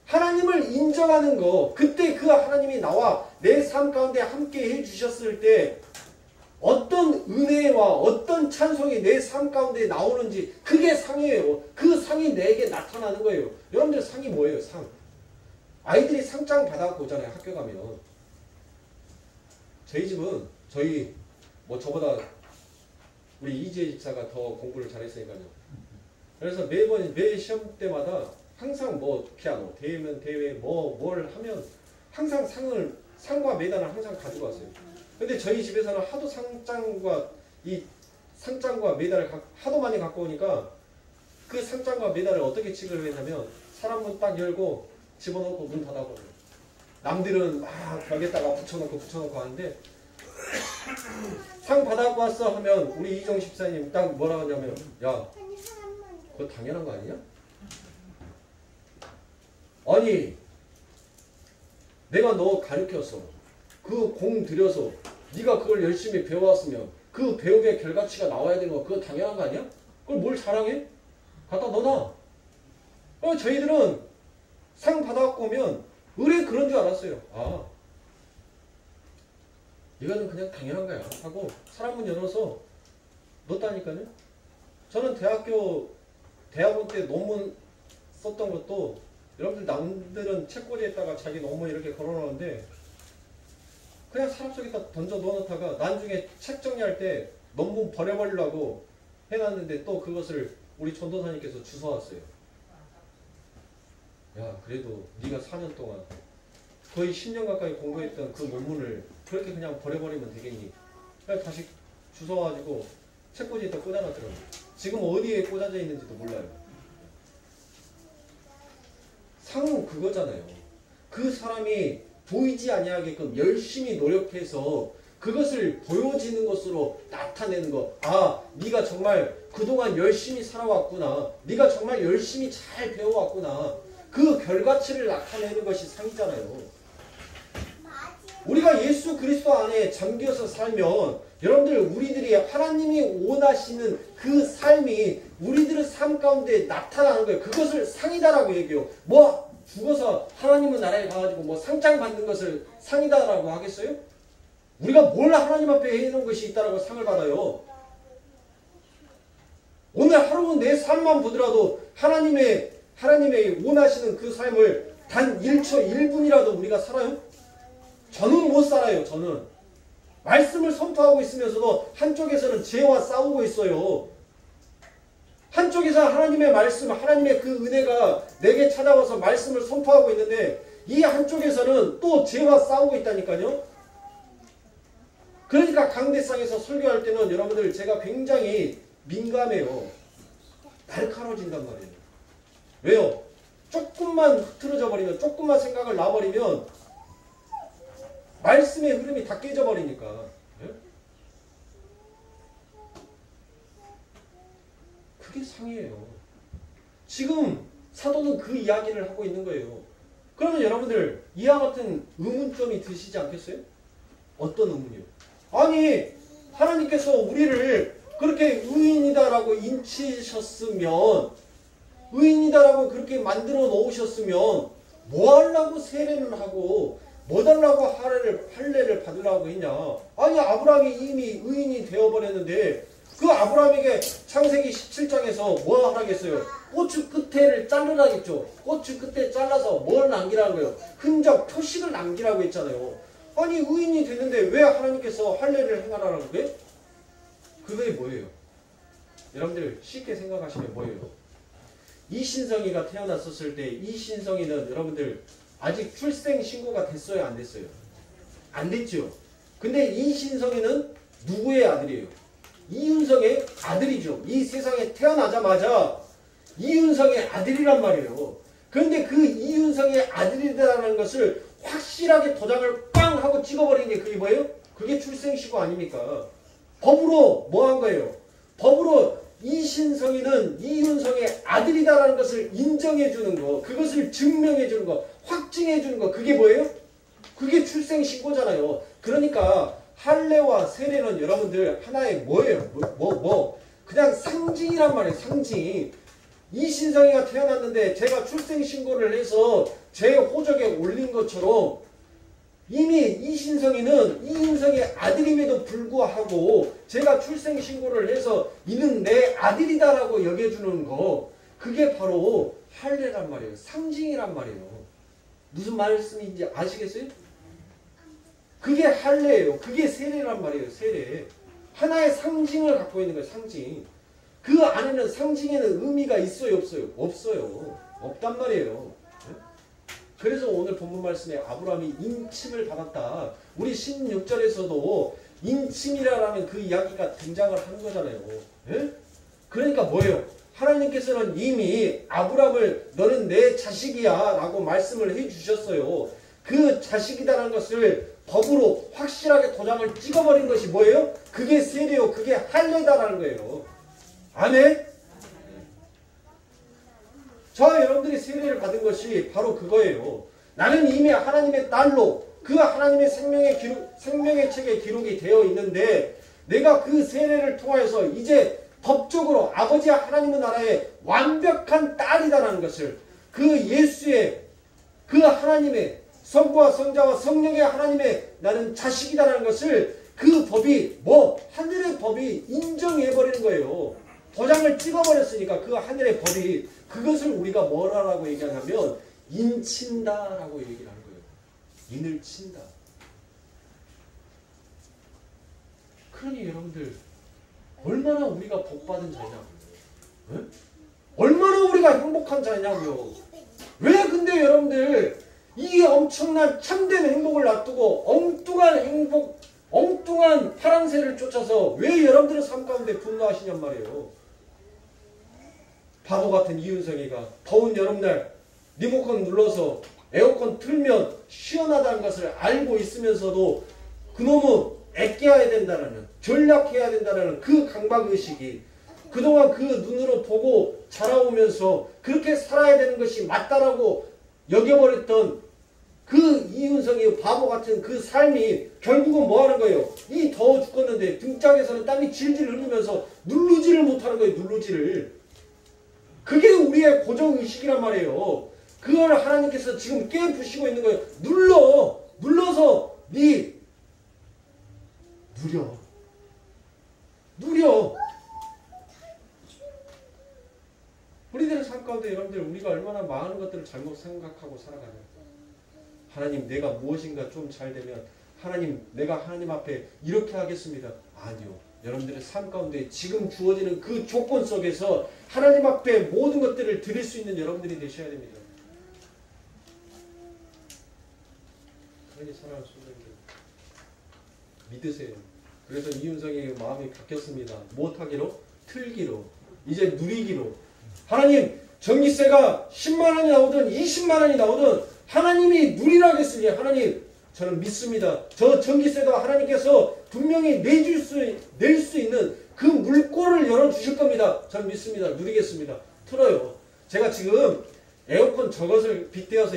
하나님을 인정하는 거, 그때 그 하나님이 나와 내 삶 가운데 함께 해주셨을 때 어떤 은혜와 어떤 찬송이 내 삶 가운데 나오는지 그게 상이에요. 그 상이 내게 나타나는 거예요. 여러분들 상이 뭐예요? 상. 아이들이 상장 받아갖고 오잖아요. 학교 가면. 저희 집은 저보다 우리 이재 집사가 더 공부를 잘했으니까요. 그래서 매 시험 때마다 항상 뭐 피아노 대회면 대회 뭘 하면 항상 상과 메달을 항상 가지고 왔어요. 근데 저희 집에서는 하도 상장과 메달을 하도 많이 갖고 오니까 그 상장과 메달을 어떻게 취급을 했냐면 사람 문 딱 열고 집어넣고 문 닫아버려요. 남들은 막 벽에다가 붙여놓고 하는데 상 받아갖고 왔어 하면 우리 이정 집사님 딱 뭐라 하냐면 야 그거 당연한 거 아니냐? 아니 내가 너 가르쳤어. 그 공 들여서 네가 그걸 열심히 배워왔으면 그 배움의 결과치가 나와야 되는 거 그거 당연한 거 아니야? 그걸 뭘 자랑해? 갖다 넣어놔. 저희들은 상 받아갖고 오면 의뢰 그런 줄 알았어요. 아 이거는 그냥 당연한 거야 하고 사람문 열어서 넣었다니까요. 저는 대학원 때 논문 썼던 것도 여러분들 남들은 책꽂이에다가 자기 논문 이렇게 걸어놓는데 그냥 사람 속에다 던져 넣어놓다가 나중에 책 정리할 때 논문 버려버리려고 해놨는데 또 그것을 우리 전도사님께서 주워왔어요. 야 그래도 네가 4년 동안 거의 10년 가까이 공부했던 그 논문을 그렇게 그냥 버려버리면 되겠니? 그냥 다시 주워가지고 책꽂이에다 꽂아놨더라고. 지금 어디에 꽂아져 있는지도 몰라요. 상은 그거잖아요. 그 사람이 보이지 아니하게끔 열심히 노력해서 그것을 보여지는 것으로 나타내는 것. 아, 네가 정말 그동안 열심히 살아왔구나. 네가 정말 열심히 잘 배워왔구나. 그 결과치를 나타내는 것이 상이잖아요. 우리가 예수 그리스도 안에 잠겨서 살면 여러분들 우리들이 하나님이 원하시는 그 삶이 우리들의 삶 가운데 나타나는 거예요. 그것을 상이다라고 얘기해요. 뭐 죽어서 하나님의 나라에 가가지고 뭐 상장 받는 것을 상이다라고 하겠어요? 우리가 뭘 하나님 앞에 해놓은 것이 있다라고 상을 받아요. 오늘 하루 내 삶만 보더라도 하나님의 원하시는 그 삶을 단 1초 1분이라도 우리가 살아요? 저는 못 살아요. 저는 말씀을 선포하고 있으면서도 한쪽에서는 죄와 싸우고 있어요. 한쪽에서 하나님의 말씀, 하나님의 그 은혜가 내게 찾아와서 말씀을 선포하고 있는데 이 한쪽에서는 또 죄와 싸우고 있다니까요. 그러니까 강대상에서 설교할 때는 여러분들 제가 굉장히 민감해요. 날카로워진단 말이에요. 왜요? 조금만 흐트러져 버리면, 조금만 생각을 놔버리면 말씀의 흐름이 다 깨져버리니까. 예? 그게 상이에요. 지금 사도는 그 이야기를 하고 있는 거예요. 그러면 여러분들 이와 같은 의문점이 드시지 않겠어요? 어떤 의문이요? 아니 하나님께서 우리를 그렇게 의인이다라고 인치셨으면, 의인이다라고 그렇게 만들어 놓으셨으면 뭐 하려고 세례를 하고 뭐 달라고 할례를 받으려고 했냐. 아니 아브라함이 이미 의인이 되어버렸는데 그 아브라함에게 창세기 17장에서 뭐 하라겠어요? 고추 끝에를 자르라겠죠. 고추 끝에 잘라서 뭘 남기라는 거예요? 흔적, 표식을 남기라고 했잖아요. 아니 의인이 됐는데 왜 하나님께서 할례를 행하라는 거예요? 그게 뭐예요? 여러분들 쉽게 생각하시면 뭐예요? 이신성이가 태어났었을 때 이신성이는 여러분들 아직 출생 신고가 됐어요? 안 됐어요? 안 됐죠. 근데 이신성이는 누구의 아들이에요? 이윤성의 아들이죠. 이 세상에 태어나자마자 이윤성의 아들이란 말이에요. 그런데 그 이윤성의 아들이라는 것을 확실하게 도장을 빵 하고 찍어버린 게 그게 뭐예요? 그게 출생신고 아닙니까? 법으로 뭐 한 거예요? 법으로 이신성이는 이윤성의 아들이다라는 것을 인정해 주는 거, 그것을 증명해 주는 거, 확증해 주는 거, 그게 뭐예요? 그게 출생신고잖아요. 그러니까 할례와 세례는 여러분들 하나의 뭐예요? 그냥 상징이란 말이에요. 상징. 이신성이가 태어났는데 제가 출생신고를 해서 제 호적에 올린 것처럼 이미 이신성이는 이인성의 아들임에도 불구하고 제가 출생신고를 해서 이는 내 아들이다라고 여겨주는 거, 그게 바로 할례란 말이에요. 상징이란 말이에요. 무슨 말씀인지 아시겠어요? 그게 할례예요. 그게 세례란 말이에요. 세례. 하나의 상징을 갖고 있는 거예요. 상징. 그 안에는 상징에는 의미가 있어요? 없어요? 없어요. 없단 말이에요. 그래서 오늘 본문 말씀에 아브라함이 인침을 받았다. 우리 16절에서도 인침이라는 그 이야기가 등장을 하는 거잖아요. 예? 그러니까 뭐예요? 하나님께서는 이미 아브라함을 너는 내 자식이야 라고 말씀을 해주셨어요. 그 자식이다라는 것을 법으로 확실하게 도장을 찍어버린 것이 뭐예요? 그게 세례요. 그게 할례다라는 거예요. 아멘? 저 여러분들이 세례를 받은 것이 바로 그거예요. 나는 이미 하나님의 딸로 그 하나님의 생명의 책에 기록이 되어 있는데 내가 그 세례를 통하여서 이제 법적으로 아버지 하나님의 나라의 완벽한 딸이다라는 것을, 그 예수의 그 하나님의 성부와 성자와 성령의 하나님의 나는 자식이다라는 것을 그 법이 하늘의 법이 인정해버리는 거예요. 도장을 찍어버렸으니까 그 하늘의 법이 그것을 우리가 뭐라고 얘기하냐면 인친다라고 얘기를 하는 거예요. 인을 친다. 그러니 여러분들 얼마나 우리가 복받은 자냐고요. 네? 얼마나 우리가 행복한 자냐고요. 왜 근데 여러분들 이 엄청난 참된 행복을 놔두고 엉뚱한 행복, 엉뚱한 파랑새를 쫓아서 왜 여러분들은 삶 가운데 분노하시냔 말이에요. 바보 같은 이윤성이가 더운 여름날 리모컨 눌러서 에어컨 틀면 시원하다는 것을 알고 있으면서도 그놈은 애껴야 된다는, 전략해야 된다는 그 강박의식이 그동안 그 눈으로 보고 자라오면서 그렇게 살아야 되는 것이 맞다라고 여겨버렸던 그 이윤성이 바보 같은 그 삶이 결국은 뭐 하는 거예요? 이 더워 죽겠는데 등짝에서는 땀이 질질 흐르면서 누르지를 못하는 거예요. 누르지를. 그게 우리의 고정의식이란 말이에요. 그걸 하나님께서 지금 깨부시고 있는 거예요. 눌러서 네 누려. 우리들의 삶 가운데 여러분들 우리가 얼마나 많은 것들을 잘못 생각하고 살아가냐. 하나님 내가 무엇인가 좀 잘 되면 하나님 내가 하나님 앞에 이렇게 하겠습니다. 아니요. 여러분들의 삶 가운데 지금 주어지는 그 조건 속에서 하나님 앞에 모든 것들을 드릴 수 있는 여러분들이 되셔야 됩니다. 하나님 사랑하는 성도님들 믿으세요. 그래서 이윤성의 마음이 바뀌었습니다. 못하기로 틀기로 이제 누리기로. 하나님 전기세가 10만 원이 나오든 20만 원이 나오든 하나님이 누리라고 했으니 하나님 저는 믿습니다. 저 전기세도 하나님께서 분명히 낼 수 있는 그 물꼬를 열어주실 겁니다. 저는 믿습니다. 누리겠습니다. 틀어요. 제가 지금 에어컨 저것을 빗대어서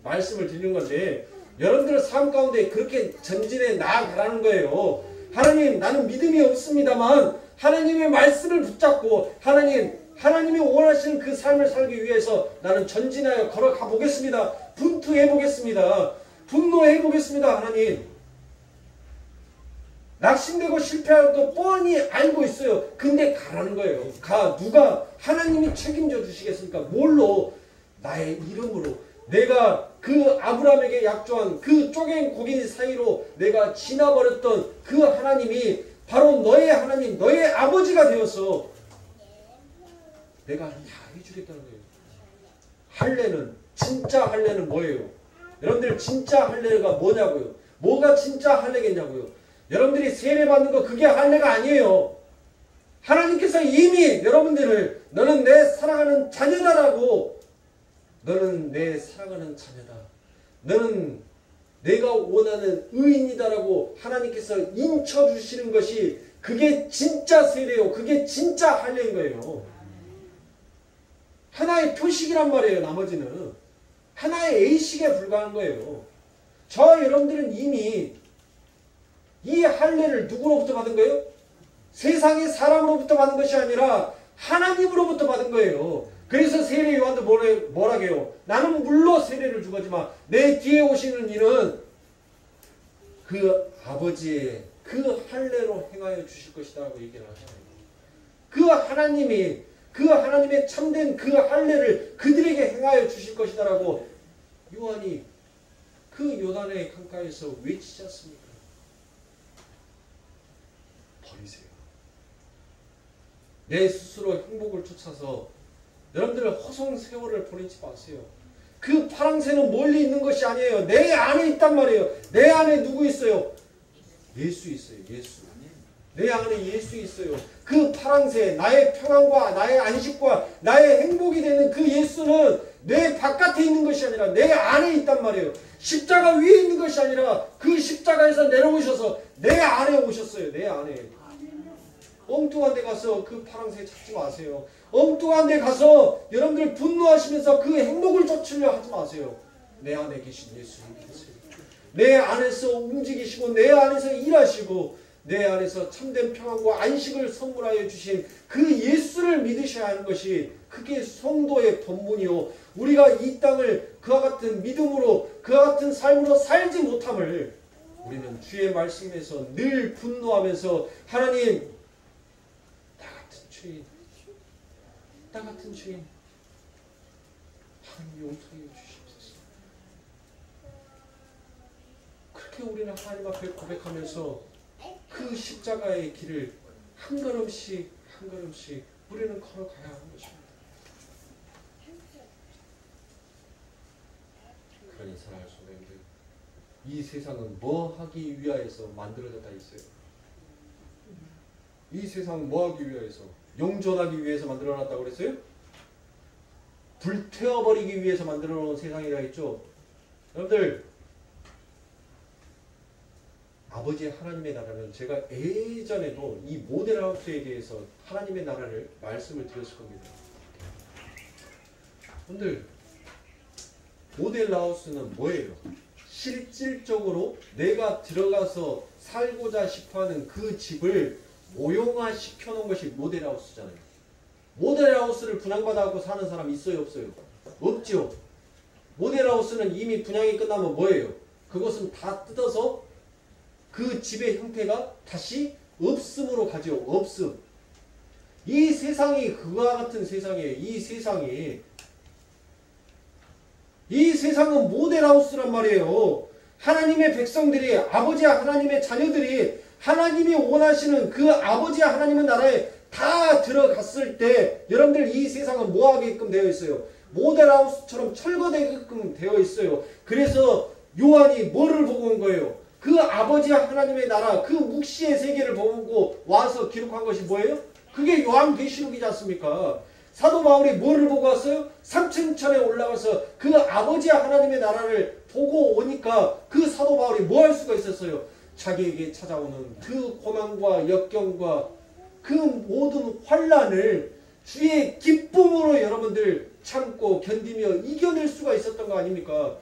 말씀을 드리는 건데 여러분들의 삶 가운데 그렇게 전진해 나아가라는 거예요. 하나님 나는 믿음이 없습니다만 하나님의 말씀을 붙잡고 하나님이 원하시는 그 삶을 살기 위해서 나는 전진하여 걸어가 보겠습니다. 분투해 보겠습니다. 분노해 보겠습니다. 하나님. 낙심되고 실패할 거 뻔히 알고 있어요. 근데 가라는 거예요. 누가 하나님이 책임져 주시겠습니까? 뭘로? 나의 이름으로. 내가 그 아브라함에게 약조한 그 쪼갠 고기 사이로 내가 지나버렸던 그 하나님이 바로 너의 하나님, 너의 아버지가 되어서 내가 다 해주겠다는 거예요. 할례는, 진짜 할례는 뭐예요? 여러분들 진짜 할례가 뭐냐고요? 뭐가 진짜 할례겠냐고요? 여러분들이 세례 받는 거 그게 할례가 아니에요. 하나님께서 이미 여러분들을 너는 내 사랑하는 자녀다라고, 너는 내 사랑하는 자녀다, 너는 내가 원하는 의인이다라고 하나님께서 인쳐주시는 것이 그게 진짜 세례요. 그게 진짜 할례인 거예요. 하나의 표식이란 말이에요. 나머지는 하나의 A식에 불과한 거예요. 저와 여러분들은 이미 이 할례를 누구로부터 받은 거예요? 세상의 사람으로부터 받은 것이 아니라 하나님으로부터 받은 거예요. 그래서 세례 요한도 뭐라고 해요? 나는 물로 세례를 주거지만 내 뒤에 오시는 이는 그 아버지의 그 할례로 행하여 주실 것이다 라고 얘기를 하잖아요. 그 하나님의 참된 그 할례를 그들에게 행하여 주실 것이다 라고 요한이 그 요단의 강가에서 외치지 않습니까? 버리세요. 내 스스로 행복을 쫓아서 여러분들 허송세월을 보내지 마세요. 그 파랑새는 멀리 있는 것이 아니에요. 내 안에 있단 말이에요. 내 안에 누구 있어요? 예수 있어요. 예수. 내 안에 예수 있어요. 그 파랑새, 나의 평안과 나의 안식과 나의 행복이 되는 그 예수는 내 바깥에 있는 것이 아니라 내 안에 있단 말이에요. 십자가 위에 있는 것이 아니라 그 십자가에서 내려오셔서 내 안에 오셨어요. 내 안에. 엉뚱한 데 가서 그 파랑새 찾지 마세요. 엉뚱한 데 가서 여러분들 분노하시면서 그 행복을 쫓으려 하지 마세요. 내 안에 계신 예수님 믿으세요. 내 안에서 움직이시고 내 안에서 일하시고 내 안에서 참된 평안과 안식을 선물하여 주신 그 예수를 믿으셔야 하는 것이 그게 성도의 본분이요. 우리가 이 땅을 그와 같은 믿음으로 그와 같은 삶으로 살지 못함을 우리는 주의 말씀에서 늘 분노하면서 하나님 나 같은 죄인 하나님 용서해 주시옵소서. 그렇게 우리는 하나님 앞에 고백하면서 그 십자가의 길을 한 걸음씩 한 걸음씩 우리는 걸어가야 하는 것입니다. 그러니 사랑하는 성도님들, 이 세상은 뭐 하기 위하여서 만들어졌다 있어요? 이 세상은 뭐 하기 위하여서? 영존하기 위해서 만들어놨다고 그랬어요? 불태워버리기 위해서 만들어놓은 세상이라 했죠? 여러분들, 아버지의 하나님의 나라는, 제가 예전에도 이 모델하우스에 대해서 하나님의 나라를 말씀을 드렸을 겁니다. 여러분들, 모델하우스는 뭐예요? 실질적으로 내가 들어가서 살고자 싶어하는 그 집을 모형화 시켜놓은 것이 모델하우스잖아요. 모델하우스를 분양받아갖고 사는 사람 있어요, 없어요? 없죠. 모델하우스는 이미 분양이 끝나면 뭐예요? 그것은 다 뜯어서 그 집의 형태가 다시 없음으로 가죠. 없음. 이 세상이 그와 같은 세상이에요. 이 세상은 모델하우스란 말이에요. 하나님의 백성들이, 아버지 하나님의 자녀들이 하나님이 원하시는 그 아버지 하나님의 나라에 다 들어갔을 때 여러분들 이 세상은 뭐 하게끔 되어 있어요? 모델하우스처럼 철거되게끔 되어 있어요. 그래서 요한이 뭐를 보고 온 거예요? 그 아버지 하나님의 나라, 그 묵시의 세계를 보고 와서 기록한 것이 뭐예요? 그게 요한계시록이지 않습니까? 사도 바울이 뭐를 보고 왔어요? 삼층천에 올라가서 그 아버지 하나님의 나라를 보고 오니까 그 사도 바울이 뭐 할 수가 있었어요? 자기에게 찾아오는 그 고난과 역경과 그 모든 환난을 주의 기쁨으로 여러분들 참고 견디며 이겨낼 수가 있었던 거 아닙니까?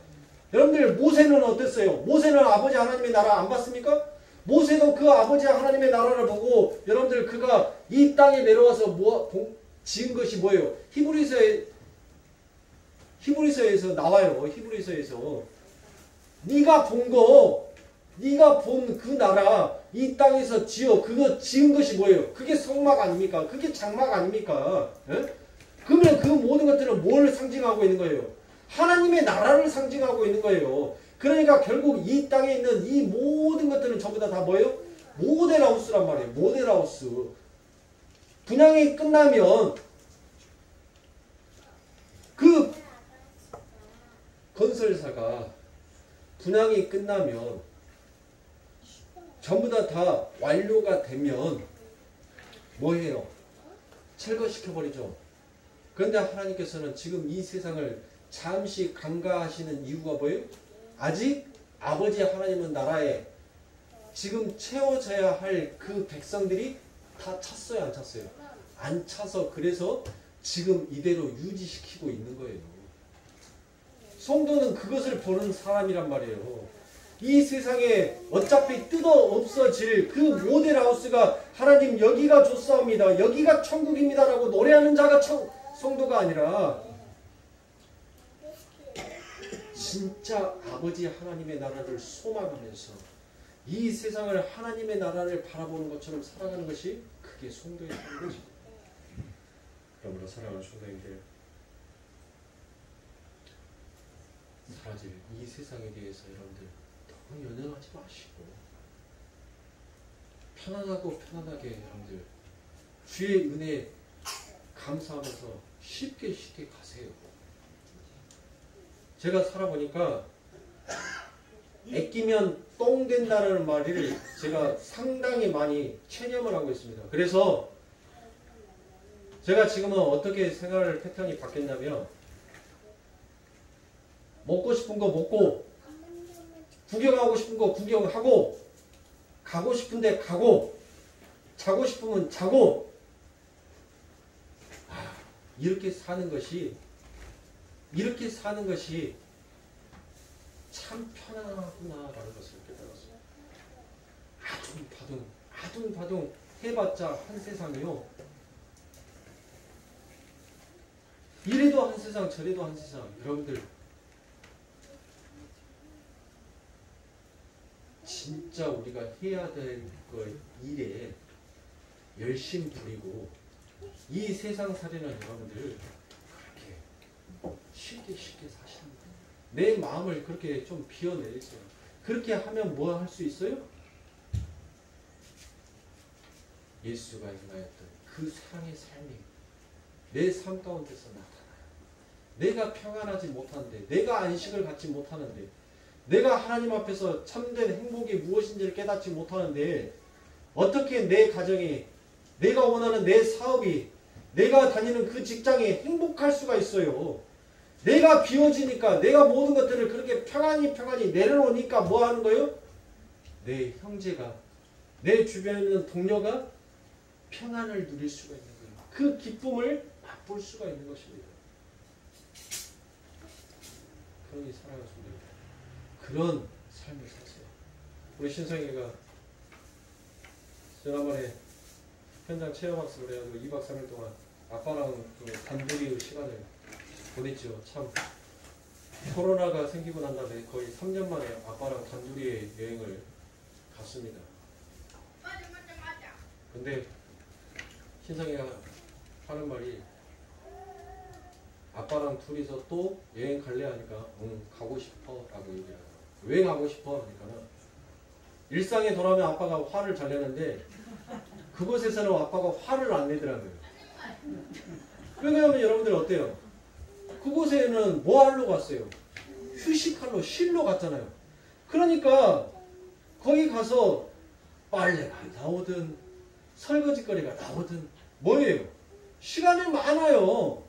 여러분들, 모세는 어땠어요? 모세는 아버지 하나님의 나라 안 봤습니까? 모세도 그 아버지 하나님의 나라를 보고, 여러분들, 그가 이 땅에 내려와서 지은 것이 뭐예요? 히브리서에서 나와요. 히브리서에서 네가 본 그 나라 이 땅에서 그거 지은 것이 뭐예요? 그게 성막 아닙니까? 그게 장막 아닙니까? 에? 그러면 그 모든 것들은 뭘 상징하고 있는 거예요? 하나님의 나라를 상징하고 있는 거예요. 그러니까 결국 이 땅에 있는 이 모든 것들은 전부 다 뭐예요? 모델하우스란 말이에요. 모델하우스. 분양이 끝나면 그 건설사가 분양이 끝나면 전부 다 완료가 되면 뭐해요? 철거시켜버리죠. 그런데 하나님께서는 지금 이 세상을 잠시 간과하시는 이유가 뭐예요? 아직 아버지 하나님의 나라에 지금 채워져야 할 그 백성들이 다 찼어요, 안 찼어요? 안 차서 그래서 지금 이대로 유지시키고 있는 거예요. 성도는 그것을 보는 사람이란 말이에요. 이 세상에 어차피 뜯어 없어질 그 모델하우스가 하나님 여기가 좋사옵니다, 여기가 천국입니다 라고 노래하는 자가 성도가 아니라 진짜 아버지 하나님의 나라를 소망하면서 이 세상을 하나님의 나라를 바라보는 것처럼 살아가는 것이 그게 성도의 삶이죠. 그러므로 사랑하는 성도님들, 사라질 이 세상에 대해서 여러분들 너무 연연하지 마시고 편안하게 여러분들 주의 은혜 감사하면서 쉽게 가세요. 제가 살아보니까 아끼면 똥 된다는 말을 제가 상당히 많이 체념을 하고 있습니다. 그래서 제가 지금은 어떻게 생활 패턴이 바뀌었냐면, 먹고 싶은 거 먹고, 구경하고 싶은 거 구경하고, 가고 싶은데 가고, 자고 싶으면 자고, 이렇게 사는 것이 참 편안하구나라는 것을 깨달았어요. 아둥바둥 해봤자 한 세상이요. 이래도 한 세상, 저래도 한 세상. 여러분들, 진짜 우리가 해야 될 일에 열심 부리고 이 세상 살이는 여러분들 그렇게 쉽게 사시는 거예요. 내 마음을 그렇게 좀 비워내세요. 그렇게 하면 뭐 할 수 있어요? 예수가 임하였던 그 사랑의 삶이 내 삶 가운데서 나타나요. 내가 평안하지 못하는데, 내가 안식을 갖지 못하는데, 내가 하나님 앞에서 참된 행복이 무엇인지를 깨닫지 못하는데 어떻게 내 가정이, 내가 원하는 내 사업이, 내가 다니는 그 직장이 행복할 수가 있어요. 내가 비워지니까, 내가 모든 것들을 그렇게 평안히 내려놓으니까 뭐 하는 거예요? 내 형제가, 내 주변에 있는 동료가 평안을 누릴 수가 있는 거예요. 그 기쁨을 맛볼 수가 있는 것입니다. 그러니 살아가십니다. 그런 삶을 사세요. 우리 신성이가 지난번에 현장 체험학습을 해가지고 2박 3일 동안 아빠랑 그 단둘이 시간을 보냈죠. 참 코로나가 생기고 난 다음에 거의 3년 만에 아빠랑 단둘이 여행을 갔습니다. 근데 신성이가 하는 말이, 아빠랑 둘이서 또 여행 갈래 하니까 응 가고 싶어 라고 얘기해요. 왜 가고 싶어 하니까 일상에 돌아오면 아빠가 화를 잘 내는데 그곳에서는 아빠가 화를 안 내더라고요. 왜냐하면 여러분들 어때요? 그곳에는 뭐 하러 갔어요? 휴식하러, 쉴러 갔잖아요. 그러니까 거기 가서 빨래가 나오든 설거지거리가 나오든 뭐예요? 시간이 많아요.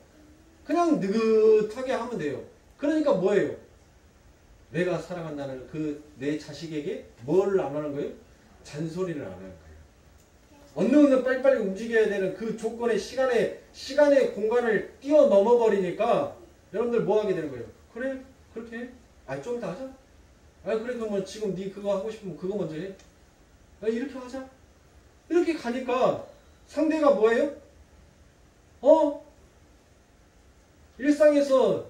그냥 느긋하게 하면 돼요. 그러니까 뭐예요? 내가 사랑한다는 그 내 자식에게 뭘 안 하는 거예요? 잔소리를 안 하는 거예요. 어느 빨리빨리 움직여야 되는 그 조건의 시간의 공간을 뛰어넘어 버리니까 여러분들 뭐 하게 되는 거예요? 그래? 그렇게 해? 아니 좀 이따 하자. 아 그래 그러면 지금 네 그거 하고 싶으면 그거 먼저 해. 아 이렇게 하자. 이렇게 가니까 상대가 뭐예요? 일상에서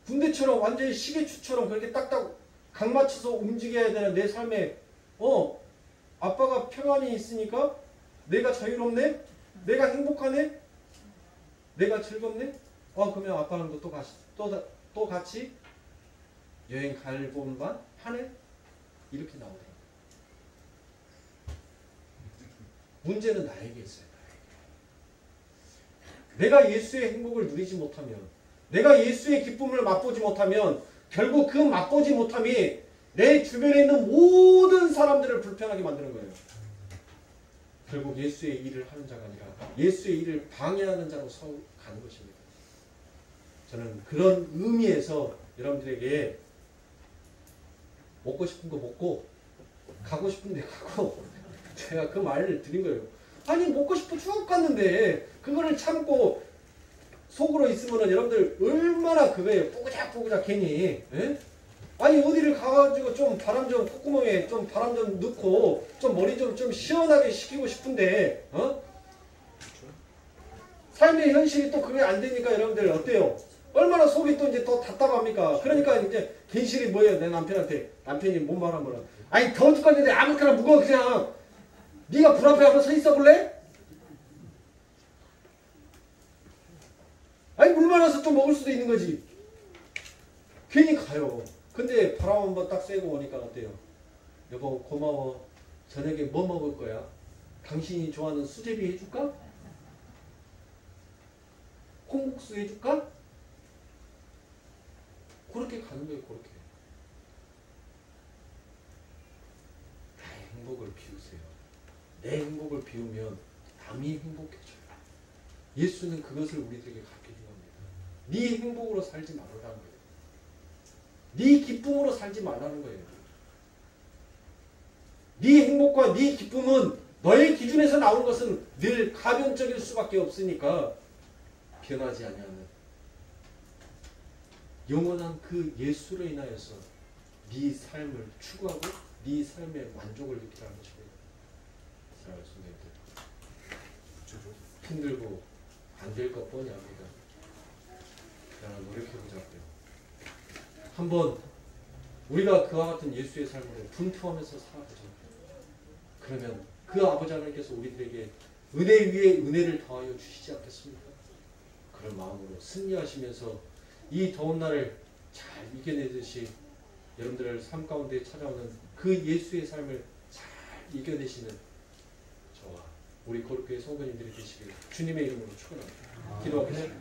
군대처럼 완전히 시계추처럼 그렇게 딱딱 각 맞춰서 움직여야 되는 내 삶에 아빠가 평안히 있으니까 내가 자유롭네? 내가 행복하네? 내가 즐겁네? 그러면 아빠랑도 또 같이 여행 갈 곳만 하네? 이렇게 나오더라고요. 문제는 나에게 있어요. 내가 예수의 행복을 누리지 못하면, 내가 예수의 기쁨을 맛보지 못하면 결국 그 맛보지 못함이 내 주변에 있는 모든 사람들을 불편하게 만드는 거예요. 결국 예수의 일을 하는 자가 아니라 예수의 일을 방해하는 자로 가는 것입니다. 저는 그런 의미에서 여러분들에게 먹고 싶은 거 먹고 가고 싶은 데 가고 제가 그 말을 드린 거예요. 아니 먹고 싶어 쭉 갔는데 그거를 참고 속으로 있으면은 여러분들 얼마나 그거에 뽀그작 괜히 아니 어디를 가가지고 좀 바람 좀 콧구멍에 좀 바람 좀 넣고 좀 머리 좀 시원하게 식히고 싶은데 삶의 현실이 또 그게 안 되니까 여러분들 어때요? 얼마나 속이 또 이제 더 답답합니까? 그러니까 이제 괜시리 뭐예요? 내 남편한테 남편이 뭔 말하면 아니 더워 죽겠는데 아무렇게나 묵어 그냥 네가 불 앞에 한번 서 있어 볼래? 아니 물 많아서 좀 먹을 수도 있는 거지. 괜히 가요. 근데 바람 한번 딱 쐬고 오니까 어때요? 여보 고마워. 저녁에 뭐 먹을 거야? 당신이 좋아하는 수제비 해줄까? 콩국수 해줄까? 그렇게 가는 거예요. 그렇게. 나의 행복을 비우세요. 내 행복을 비우면 남이 행복해져요. 예수는 그것을 우리들에게 가르쳐준 겁니다. 네 행복으로 살지 말라는 거예요. 네 기쁨으로 살지 말라는 거예요. 네 행복과 네 기쁨은 너의 기준에서 나오는 것은 늘 가변적일 수밖에 없으니까 변하지 아니하는 영원한 그 예수로 인하여서 네 삶을 추구하고 네 삶의 만족을 느끼라는 것입니다. 사랑하는 성도님들, 힘들고 안 될 것 뻔히 압니다. 그러나 노력해보자고요. 한번 우리가 그와 같은 예수의 삶으로 분투하면서 살아보자. 그러면 그 아버지 하나님께서 우리들에게 은혜 위에 은혜를 더하여 주시지 않겠습니까? 그런 마음으로 승리하시면서 이 더운 날을 잘 이겨내듯이 여러분들의 삶 가운데 찾아오는 그 예수의 삶을 잘 이겨내시는 저와 우리 거룩교회 성도님들이 되시길 주님의 이름으로 축원합니다. 기도하겠습니다.